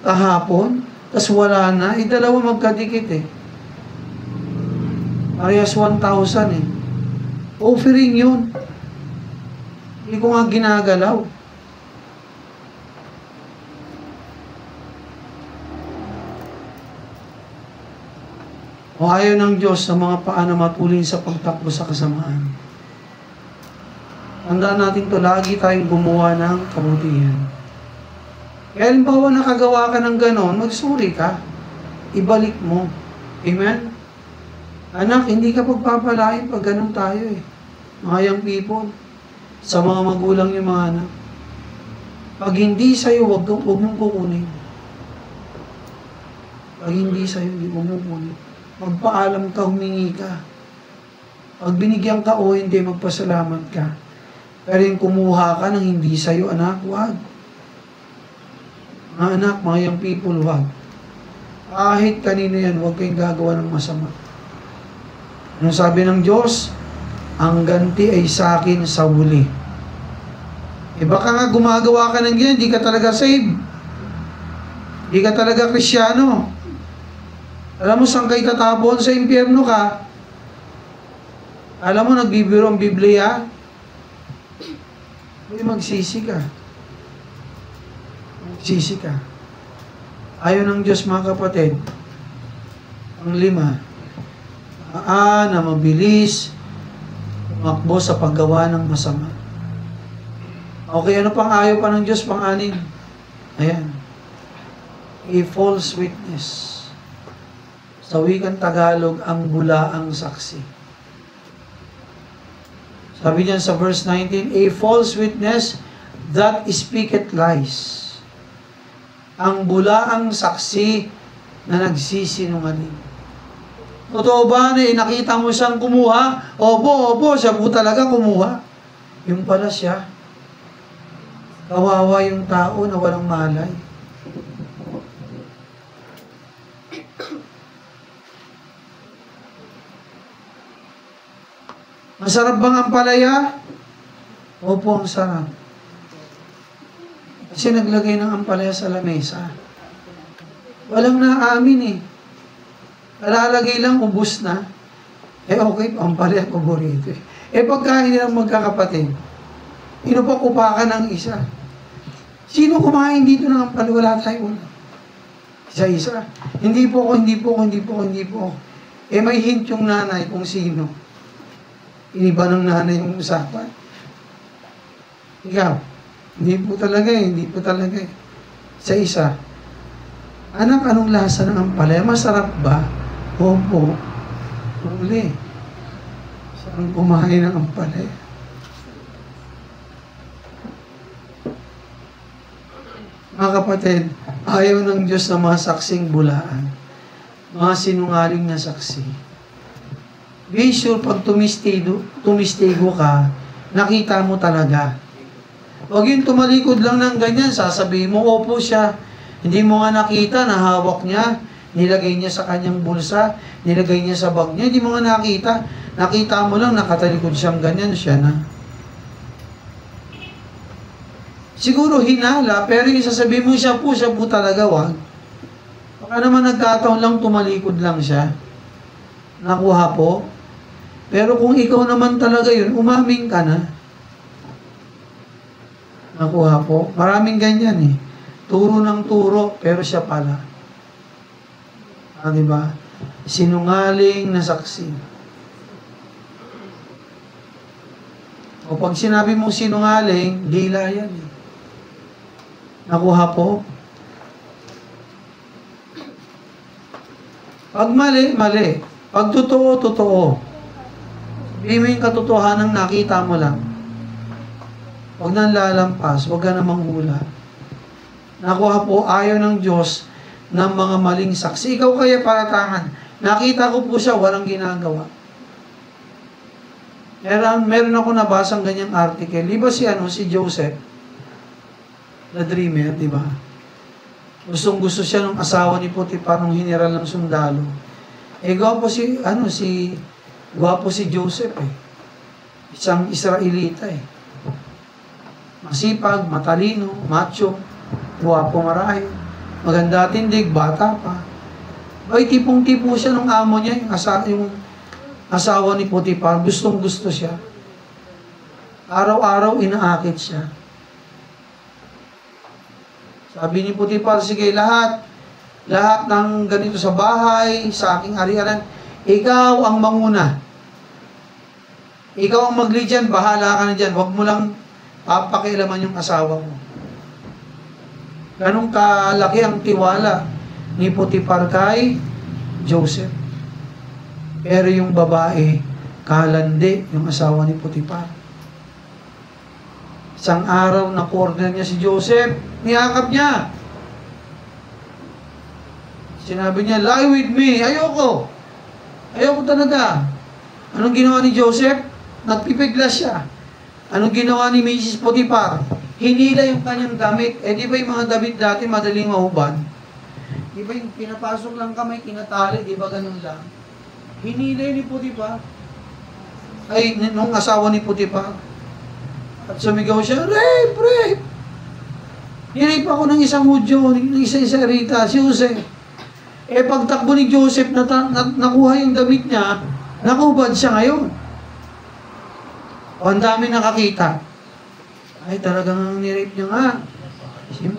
A: kahapon, tas wala na, dalawa magkadikit eh. Parehas 1,000 eh. Offering yun. Hindi ko nga ginagalaw. O ayaw ng Diyos sa mga paano matulin sa pagtakbo sa kasamaan. Tandaan natin to, lagi tayong gumawa ng kabutihan. Kaya halimbawa nakagawa ka ng ganon, magsuri ka. Ibalik mo. Amen? Anak, hindi ka pagpapalain pag ganon tayo eh. Mga young people. Sa mga magulang yung mga anak. Pag hindi sa'yo, huwag mong kukunin. Pag hindi sa'yo, hindi mo kukunin. Magpaalam ka, humingi ka. Pag binigyan ka o hindi, magpasalamat ka. Pero yung kumuha ka ng hindi sa'yo, anak, huwag. Mga anak, mga young people, huwag. Kahit kanino yan, huwag kayong gagawa ng masama. Ano sabi ng Diyos? Ang ganti ay sa akin sa huli. Baka nga gumagawa ka ng ganyan, di ka talaga saved. Di ka talaga Krisyano. Alam mo saan kayo tatapon? Sa impyerno ka. Alam mo, nagbibiro ang Biblia. Magsisi ka. Magsisi ka. Ayaw ng Diyos, mga kapatid. Ang 5. Na mabilis tumakbo sa paggawa ng masama. Okay, ano pang ayaw pa ng Diyos? Pang-6. Ayan. A false witness. Sa wikang Tagalog, ang bulaang saksi. Sabi niyan sa verse 19, a false witness that speaketh lies. Ang bulaang saksi na nagsisinungaling. Totoo ba na nakita mo siyang kumuha? Opo, siya po talaga kumuha. Yung pala siya. Kawawa yung tao na walang malay. Masarap bang ang palaya? Opo, ang sarap. Kasi naglagay ng ampalaya sa lamesa. Walang naamin eh. Lalagay lang, ubus na. Okay, ampalaya, paborito eh. Pagkain nilang magkakapatid, inupakupakan ng isa. Sino kumain dito ng ampalaya? Wala tayo ulam. Isa-isa. Hindi po ako. May hint yung nanay kung sino. Iniba ng nanay yung usapan. Ikaw, hindi po talaga eh. Sa isa, anak, anong lasa ng ampalaya? Masarap ba? Opo. Uli. Saan kumain ng ampalaya? Mga kapatid, ayaw ng Diyos na mga saksing bulaan. Mga sinungaling na saksi. Be sure, pag tumistigo ka, nakita mo talaga. Huwag yung tumalikod lang ng ganyan, sasabihin mo, opo siya. Hindi mo nga nakita, nahawak niya, nilagay niya sa kanyang bulsa, nilagay niya sa bag niya, hindi mo nga nakita. Nakita mo lang, nakatalikod siyang ganyan, siya na. Siguro hinala, pero yung sasabihin mo, siya po talaga, wag. Baka naman nagkataon lang, tumalikod lang siya. Nakuha po. Pero kung ikaw naman talaga yun, umaming ka na. Nakuha po. Maraming ganyan eh. Turo ng turo, pero siya pala. Diba? Sinungaling na saksi. O pag sinabi mong sinungaling, dila yan. Nakuha po. Pag mali, mali. Pag totoo, totoo. Sabihin mo yung katotohanan nakita mo lang. Huwag nang lalampas, huwag ka na manghula. Nakuha po, ayaw ng Diyos ng mga maling saksi. Ikaw kaya paratangan. Nakita ko po siya, walang ginagawa. Meron ako nabasang ganyang article. Di ba si Joseph, na dreamer, di ba? Gustong-gusto siya ng asawa ni Potiphar ng general ng sundalo. Gwapo si Joseph eh. Isang Israelita eh. Masipag, matalino, macho, gwapo marahil, maganda tindig, bata pa. Ay, tipong-tipo siya ng amo niya, yung asawa ni Potiphar, gustong-gusto siya. Araw-araw inaakit siya. Sabi ni Potiphar, sige, lahat ng ganito sa bahay, sa aking ari-aran, ikaw ang manguna. Ikaw ang mag-lead dyan, bahala ka na dyan. Huwag mo lang papakialaman yung asawa mo. Ganong kalaki ang tiwala ni Potiphar kay Joseph. Pero yung babae, kalandi yung asawa ni Potiphar. Isang araw na corner niya si Joseph, niyakap niya. Sinabi niya, lie with me. Ayoko. Ayoko talaga. Anong ginawa ni Joseph? Nagpipiglas siya. Anong ginawa ni Mrs. Potiphar? Hinila yung kanyang damit. Di ba yung mga damit dati madaling mahubad? Di ba yung pinapasok lang kamay, kinatali, di ba ganun lang? Hinila ni Potiphar. Nung asawa ni Potiphar. At sumigaw siya, rape, rape! Nirape ako ng isang Hudyo, ng isang Israelita, si Jose. Pagtakbo ni Joseph, nakuha yung damit niya, nakubad siya ngayon. Ang dami nakakita. Ay, talagang nirape niya nga. Si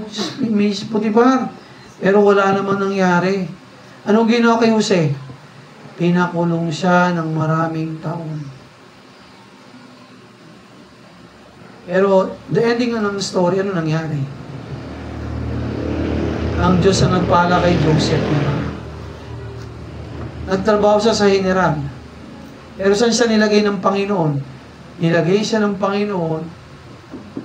A: Mrs. Potiphar. Pero wala naman nangyari. Anong ginawa kay Jose? Pinakulong siya ng maraming taon. Pero, the ending ng story, ano nangyari? Ang Diyos ang nagpala kay Joseph. Nagtrabaho siya sa general. Pero saan siya nilagay ng Panginoon? Nilagay siya ng Panginoon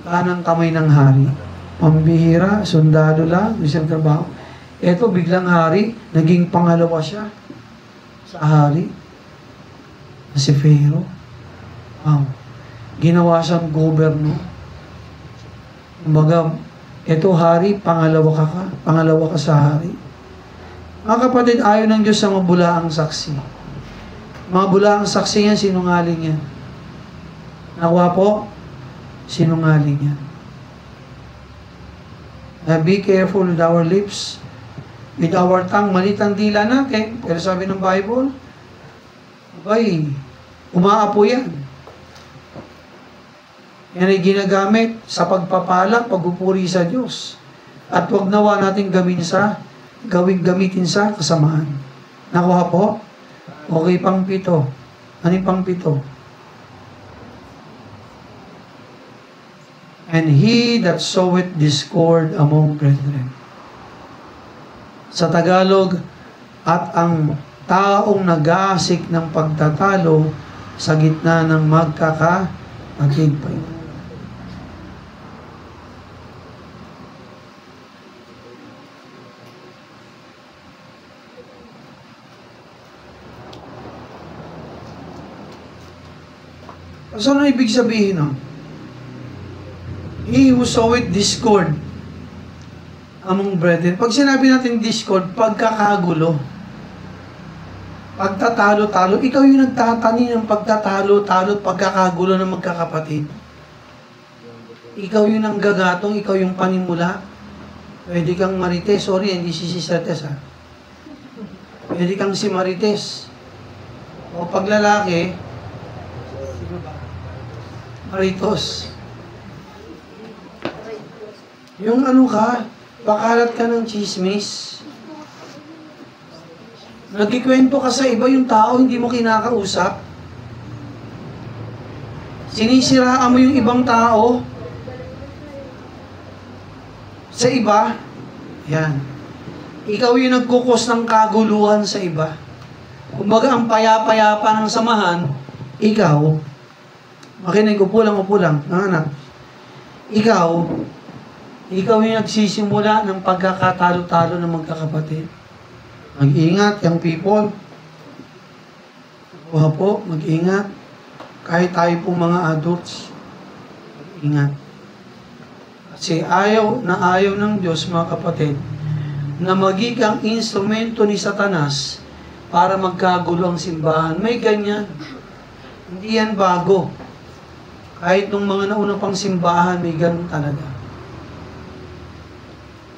A: kanang kamay ng hari. Pambihira, sundalo lang, isang trabaho. Eto, biglang hari, naging pangalawa siya sa hari. Si Pharaoh. Wow. Ginawa siyang governor. Kumbaga, eto hari, pangalawa ka sa hari. Mga kapatid, ayaw ng Diyos sa mabulaang saksi. Mga bulaang saksi yan, sinungaling yan. Nakuha po, sinungaling yan. Be careful with our lips, with our tongue. Malit ang dila natin, pero sabi ng Bible, abay, umaapo yan. Yan ay ginagamit sa pagpapala, pagpupuri sa Diyos. At huwag nawa natin gamitin sa kasamaan. Nakuha po? Okay, pang 7. Ano yung pang 7? And he that soweth discord among brethren. Sa Tagalog, at ang taong nag-aasik ng pagtatalo sa gitna ng magkakapatid pa yun. So, ano ibig sabihin, no? He who soweth discord among brethren. Pag sinabi natin discord, pagkakagulo. Pagtatalo-talo. Ikaw yung nagtatanim ng pagtatalo-talo at pagkakagulo ng magkakapatid. Ikaw yung nanggagatong, ikaw yung panimula. Pwede kang Marites. Sorry, hindi si Sister Tess, ha? Pwede kang si Marites. O pag lalaki, Maritos. Yung ano ka, pakalat ka ng chismis. Nagkikwento ka sa iba yung tao, hindi mo kinakausap. Sinisiraan mo yung ibang tao sa iba. Yan. Ikaw yung nagkukos ng kaguluhan sa iba. Kumbaga, ang payapa-yapa ng samahan, ikaw, makinig, upo lang, anak. Ikaw yung nagsisimula ng pagkakatalo-talo ng magkakapatid. Mag-ingat, young people. Buha po, mag-ingat. Kahit tayo po mga adults, mag-ingat. Kasi ayaw ng Diyos, mga kapatid, na maging ang instrumento ni Satanas para magkagulo ang simbahan. May ganyan. Hindi yan bago. Kahit nung mga nauna pang simbahan, may ganun talaga.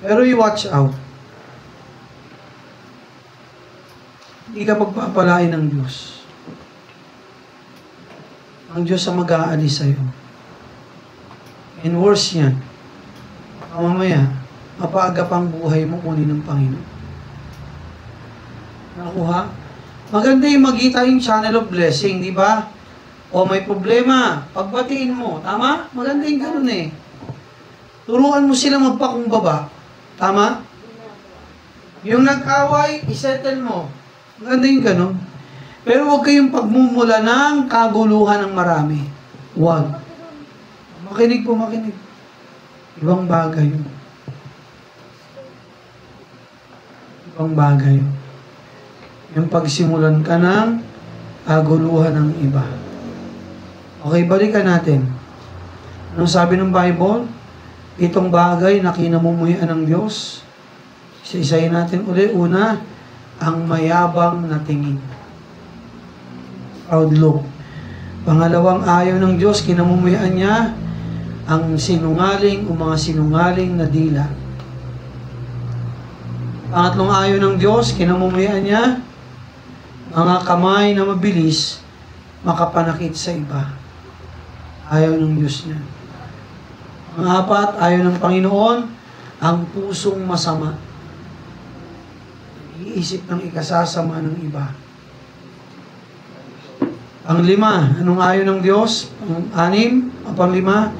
A: Pero you watch out. Hindi ka pagpapalain ng Diyos. Ang Diyos ang mag-aalis sa'yo. And worse yan. Mamaya, mapaaga pang buhay mo kunin ng Panginoon. Nakuha? Maganda yung magita yung channel of blessing, di ba? O may problema, pagbatiin mo. Tama? Maganda yung ganun eh. Turuan mo sila magpakumbaba. Tama? Yung nag-away, isettle mo. Maganda yung ganun. Pero huwag kayong pagmumula ng kaguluhan ng marami. Huwag. Makinig po, makinig. Ibang bagay yun. Ibang bagay yun. Yung pagsimulan ka ng kaguluhan ng iba. Okay, balikan natin. Anong sabi ng Bible? Itong bagay na kinamumuhian ng Diyos. Isa-isayin natin uli. Una, ang mayabang na tingin. Proud look. Pangalawang, ayaw ng Diyos, kinamumuhian niya ang sinungaling o mga sinungaling na dila. Pangatlong, ayaw ng Diyos, kinamumuhian niya mga kamay na mabilis makapanakit sa iba. Ayaw ng Diyos niya. Ang apat, ayaw ng Panginoon, ang pusong masama. Iisip ng ikasasama ng iba. Ang lima, anong ayaw ng Diyos? Ang anim, panglima,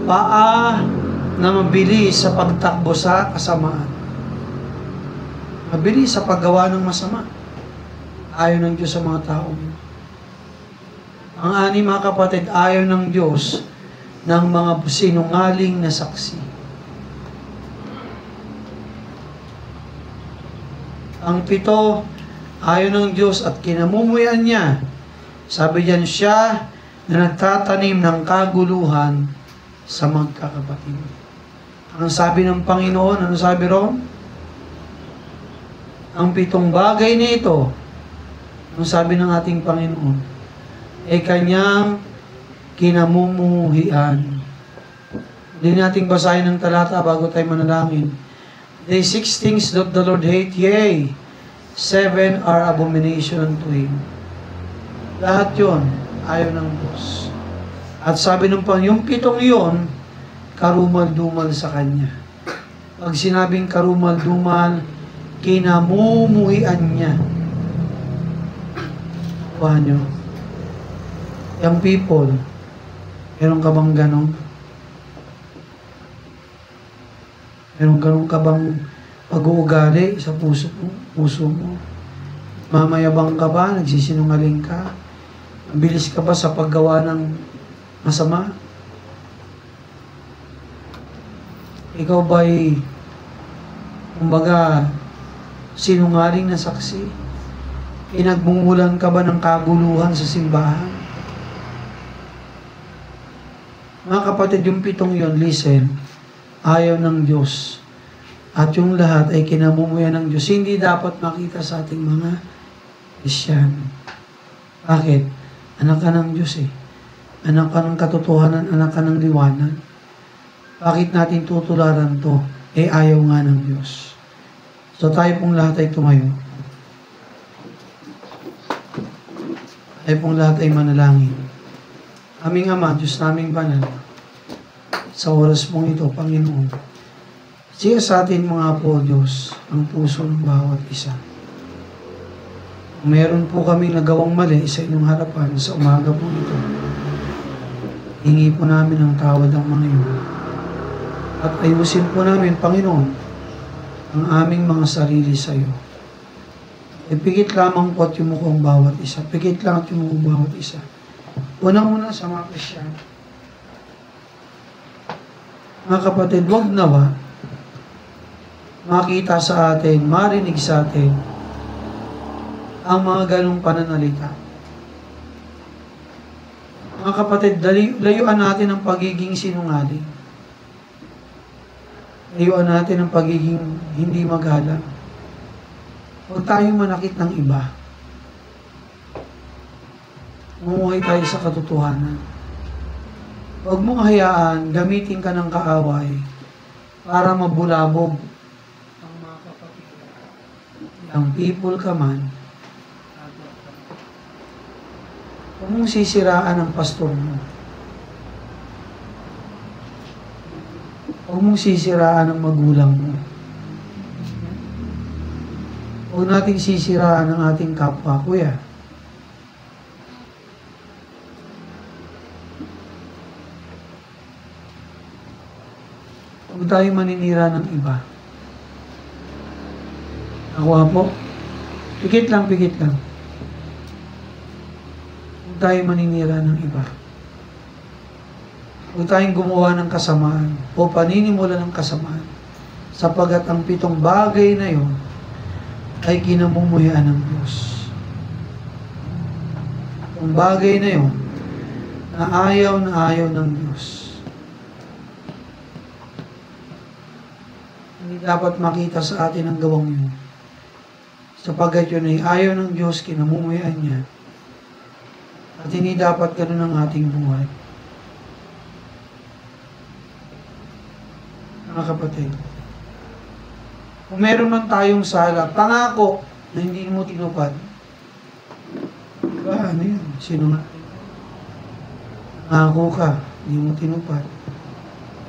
A: paa na mabilis sa pagtakbo sa kasamaan. Mabilis sa paggawa ng masama. Ayaw ng Diyos sa mga tao. Ang anim, mga kapatid, ayaw ng Diyos ng mga sinungaling na saksi. Ang pito, ayaw ng Diyos at kinamumuyan niya. Sabi diyan, siya na nagtatanim ng kaguluhan sa magkakapatid. Ang sabi ng Panginoon, ano sabi ron? Ang pitong bagay na ito, ang sabi ng ating Panginoon, ay kanyang kinamumuhian. Hindi nating basahin ng talata bago tayo manalangin. The 6 things that the Lord hate, yea, 7 are abomination unto Him. Lahat yun, ayaw ng Diyos. At sabi ng Panginoon, yung pitong yun, karumal-dumal sa Kanya. Pag sinabing karumal-dumal, kinamumuhian niya. Kuha nyo. Young people, meron ka bang ganon? Meron ganon ka bang pag-uugali sa puso mo? Mamayabang ka ba? Nagsisinungaling ka? Bilis ka ba sa paggawa ng masama? Ikaw ba'y, kumbaga, sinungaling na saksi? Pinagmumulan ka ba ng kaguluhan sa simbahan? Mga kapatid, yung pitong yon, listen, ayaw ng Diyos. At yung lahat ay kinamumuyan ng Diyos. Hindi dapat makita sa ating mga Kristiyan. Bakit? Anak ka ng Diyos eh. Anak ka ng katotohanan, anak ka ng liwanag. Bakit natin tutularan to? Eh ayaw nga ng Diyos. So tayo pong lahat ay tumayo. Tayo pong lahat ay manalangin. Aming Ama, Diyos naming banal, sa oras mong ito, Panginoon, siya sa atin mga po, Diyos, ang puso ng bawat isa. Kung meron po kami nagawang mali sa inyong harapan sa umaga po ito, Hingi po namin ang tawad ang mga iyon. At ayusin po namin, Panginoon, ang aming mga sarili sa iyo. Ipigit lamang po at yumuko ang bawat isa. Pigit lang at yumuko ang bawat isa. Unang-una sa mga Kristiyan. Mga kapatid, huwag nawa makita sa atin, marinig sa atin ang mga ganong pananalita. Mga kapatid, layuan natin ang pagiging sinungaling. Layuan natin ang pagiging hindi magalang. Huwag tayong manakit ng iba. Mumuhay tayo sa katotohanan. Huwag mong hayaan, gamitin ka ng kaaway para mabulabog ang mga kapatid. Ang people ka man, huwag mong sisiraan ang pastor mo. Huwag mong sisiraan ang magulang mo. Huwag nating sisiraan ang ating kapwa, kuya. Huwag tayo maninira ng iba. Ako po, pikit lang, pikit lang. Huwag tayo maninira ng iba. Huwag tayong gumawa ng kasamaan o paninimula ng kasamaan sapagkat ang 7 bagay na yon ay kinamumuhian ng Diyos. Ang bagay na yon na ayaw ng Diyos. Hindi dapat makita sa atin ang gawang yun. Sapagkat yun ay ayaw ng Diyos, kinamumuhian niya. At hindi dapat ganun ang ating buhay. Mga kapatid, kung meron man tayong sala, pangako na hindi mo tinupad, diba, ano yun? Sino nga? Pangako ka, hindi mo tinupad.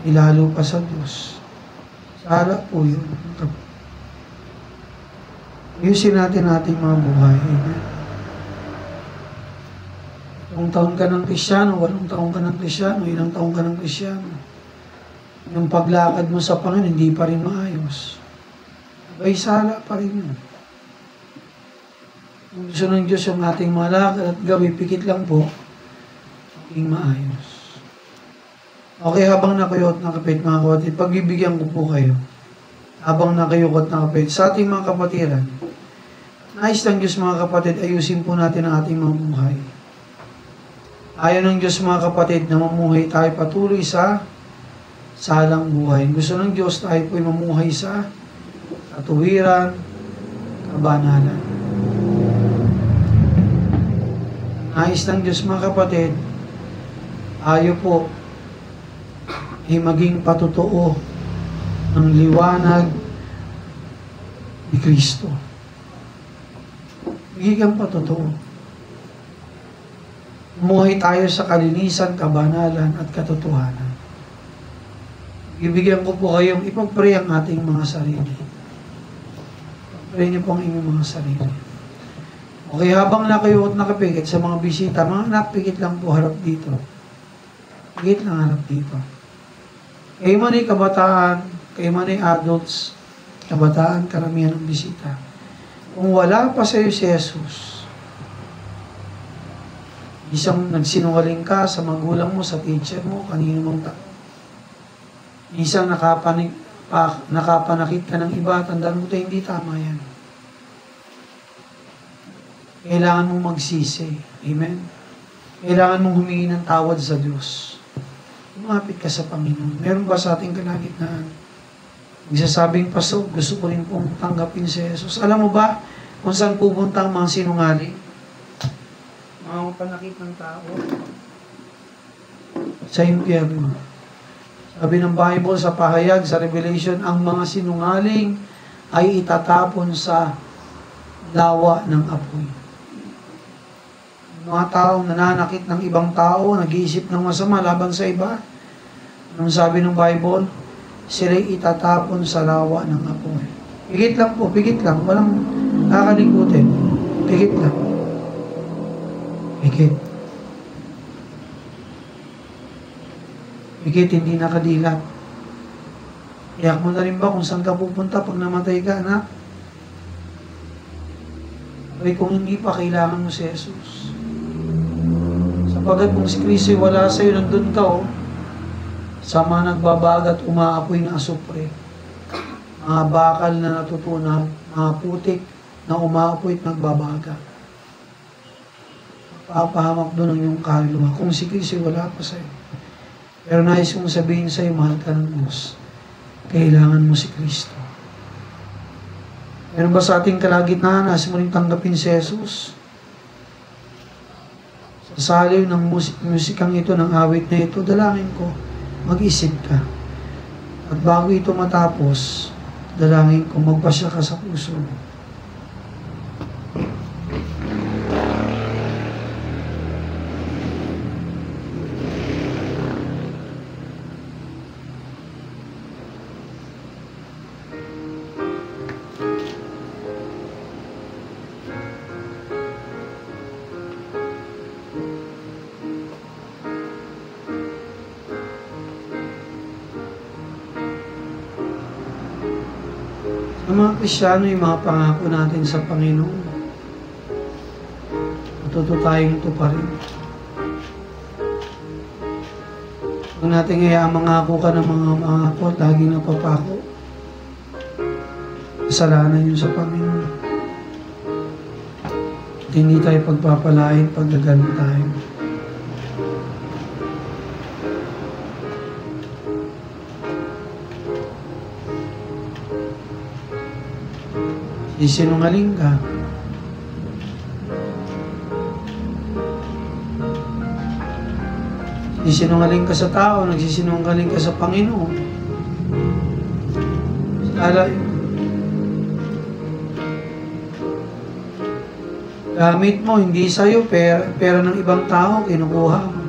A: Ilalo pa sa Diyos. Sala po yun. Ayusin natin ating mga buhay. Amen. 8 taon ka ng Kristyano, 8 taon ka ng Kristyano, ilang taon ka ng Kristyano. Yung paglakad mo sa Panginoon, hindi pa rin maayos. Ay sala pa rin yun. Kung gusto ng Diyos yung ating mga lakad at gawin, pikit lang po, maging maayos. Okay, habang nakayot, nakapit mga kapatid, pagbibigyan ko po kayo. Habang nakayukot, nakapit, sa ating mga kapatiran, nais ng Diyos mga kapatid, ayusin po natin ang ating mga buhay. Ayaw ng Diyos mga kapatid na mamuhay tayo patuloy sa salang buhay. Gusto ng Diyos tayo po'y mamuhay sa katuwiran, kabanalan. Nais ng Diyos mga kapatid, ayaw po ay maging patotoo ng liwanag ni Kristo. Magiging patotoo. Mamuhay tayo sa kalinisan, kabanalan at katotohanan. Ibigyan ko po kayong ipag-pray ang ating mga sarili. Pray niyo po ang inyong mga sarili. Okay, habang nakayo at nakapikit sa mga bisita, mga anak, pikit lang po harap dito. Pikit lang harap dito. Kayo man ay kabataan, kayo man ay adults, kabataan, karamihan ng bisita. Kung wala pa sa iyo si Jesus, isang nagsinungaling ka sa magulang mo, sa teacher mo, kanino mong isang nakapanakit ka ng iba, tandaan mo ito, hindi tama yan. Kailangan mong magsisi. Amen? Kailangan mong humingi ng tawad sa Diyos. Lumapit ka sa Panginoon. Meron ba sa ating kalagitnaan? Nagsasabing, Pastor, gusto ko rin pong tanggapin si Jesus. Alam mo ba kung saan pupunta ang mga sinungaling? Mga panakit ng tao. Sa impyerno. Sabi ng Bible sa pahayag, sa Revelation, ang mga sinungaling ay itatapon sa lawa ng apoy. Mga taong nananakit ng ibang tao, nag-iisip ng masama laban sa iba. Anong sabi ng Bible? Sila'y itatapon sa lawa ng apoy. Pigit lang po, pigit lang. Walang kakalikutin. Pigit lang. Pigit. higit hindi nakadilat. Iyak mo na rin ba kung saan ka pupunta pag namatay ka, anak? Ay, kung hindi pa, kailangan mo si Jesus. Sapagkat kung si Kristo wala sa'yo, nandun ka, oh, sa mga nagbabagat, umaapoy na asupre. Mga bakal na natutunaw, mga putik na umaapoy at nagbabaga. Papahamak doon ang iyong kaluluwa. Kung si Kristo wala pa sa'yo. Pero nais kong sabihin sa'yo, mahal ka ng Diyos. Kailangan mo si Kristo. Meron ba sa ating kalagitnaan, nais mo rin tanggapin si Jesus? Sa saliw ng musikang ito, ng awit na ito, dalangin ko, mag-isip ka. At bago ito matapos, dalangin ko, magpasya ka sa puso mo. Ang mga Kristyano, yung mga pangako natin sa Panginoon, matuto tayong tuparin. Huwag natin kaya mangako ka ng mga pangako at laging napapako. Kasalanan yun sa Panginoon. At hindi tayo pagpapalain pag gagano tayo. Sinungaling ka. Sinungaling ka sa tao, nagsisinungaling ka sa Panginoon. Gamit mo, hindi sa'yo, pera ng ibang tao, kinukuha mo.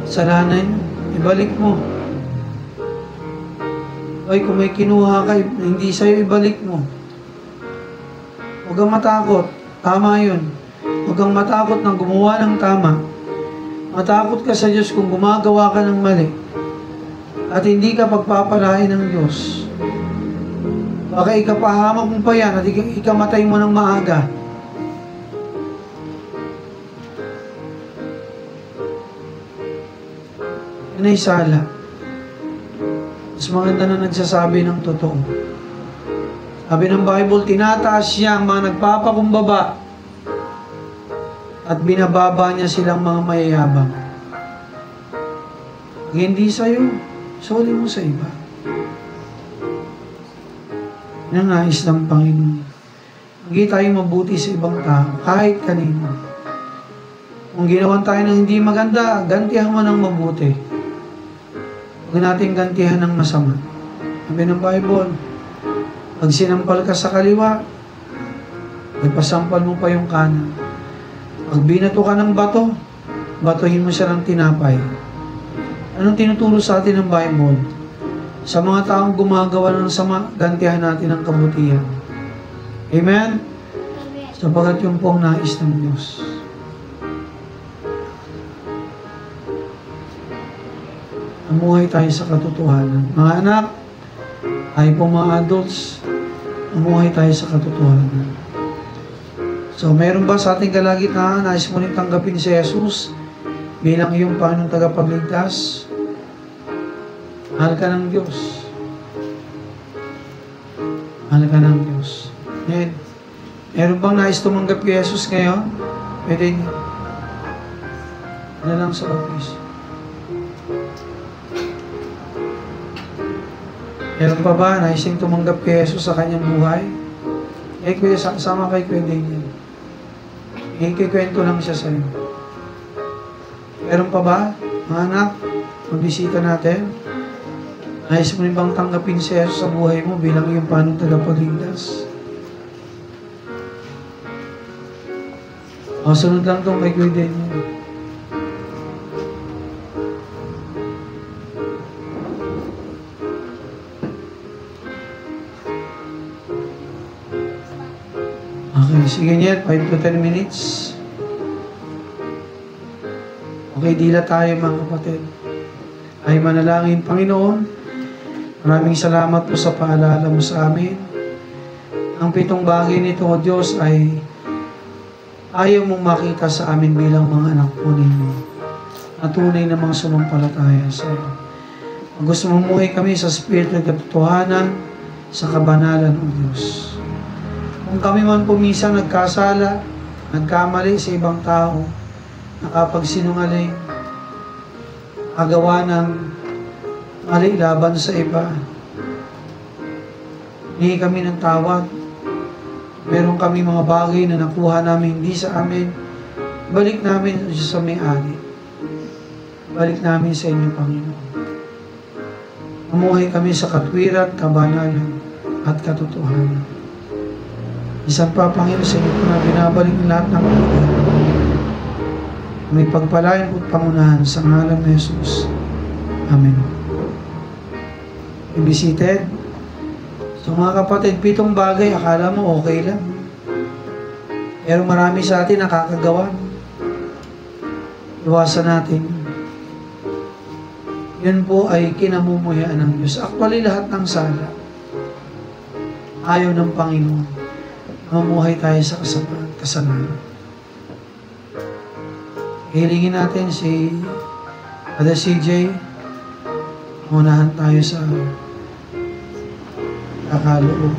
A: Kasalanan, ibalik mo. Ay, kung may kinuha ka, hindi sa'yo, ibalik mo. Huwag kang matakot. Tama yun. Huwag kang matakot ng gumawa ng tama. Matakot ka sa Diyos kung gumagawa ka ng mali. At hindi ka pagpapalain ng Diyos. Baka ikapahamak mo pa yan at ikamatay mo ng maaga. Yan ay sala. Mas maganda na nagsasabi ng totoo. Sabi ng Bible, tinataas siya ang mga nagpapakumbaba at binababa niya silang mga mayayabang. Hindi sa'yo, soli mo sa iba. Yan ang nais ng Panginoon. Hindi tayo mabuti sa ibang tao, kahit kanino. Kung ginawan tayo ng hindi maganda, gantihan mo ng mabuti. Huwag natin gantihan ng masama. Sabi ng Bible, pag sinampal ka sa kaliwa, ipasampal mo pa yung kanan. Pag binato ka ng bato, batuhin mo siya ng tinapay. Anong tinuturo sa atin ng Bible? Sa mga taong gumagawa ng sama, gantihan natin ang kabutihan. Amen? Sapagat yung pong nais ng Diyos. Amuhay tayo sa katotohanan. Mga anak, tayo po mga adults, amuhay tayo sa katotohanan. So, mayroon ba sa ating kalagitnaan, nais mo rin tanggapin si Jesus bilang iyong Panginoong tagapagligtas? Mahal ka ng Diyos. Mahal ka ng Diyos. Ngayon, meron bang nais tumanggap kay Jesus ngayon? Pwede niyo. Ano lang sa office. Meron pa ba naising tumanggap kay Jesus sa kanyang buhay? Eh, kuya, sama kay Kuya Daniel. Ikikwento lang siya sa'yo. Meron pa ba, mga anak, magbisita natin? Nais mo rin bang tanggapin si Jesus sa buhay mo bilang iyong Panginoong tagapagligtas? O, sunod lang itong kay Kuya Daniel. Okay, sige niyan, 5 to 10 minutes. Okay, dila tayo mga kapatid. Ay manalangin, Panginoon, maraming salamat po sa paalala mo sa amin. Ang 7 bagay nito, O Diyos, ay ayaw mong makita sa amin bilang mga anak po ninyo. Na tunay na mga sumampalataya sa iyo. Kung gusto mong muhay kami sa Espiritu ng katotohanan, sa kabanalan, O Diyos. Kung kami man po minsan nagkasala, nagkamali sa ibang tao, nakapagsinungaling, agawa ng mali laban sa iba, hindi kami ng tawad. Meron kami mga bagay na nakuha namin hindi sa amin, balik namin sa may-ari. Balik namin sa inyo, Panginoon. Mamuhay kami sa katwiran, kabanalan, at katotohanan. Isang pa, Panginoon, sa inyo po na binabalik ng lahat ng mga may pagpalain po pangunahan sa ngalan ni Jesus. Amen. Be seated. So mga kapatid, 7 bagay, akala mo okay lang. Pero marami sa atin nakakagawa. Iwasan natin. Yun po ay kinamumuhian ng Diyos. Actually, lahat ng sala, ayaw ng Panginoon. Mamuhay tayo sa kasalanan. Hilingin natin si Brother CJ. Unahan tayo sa kakaloob.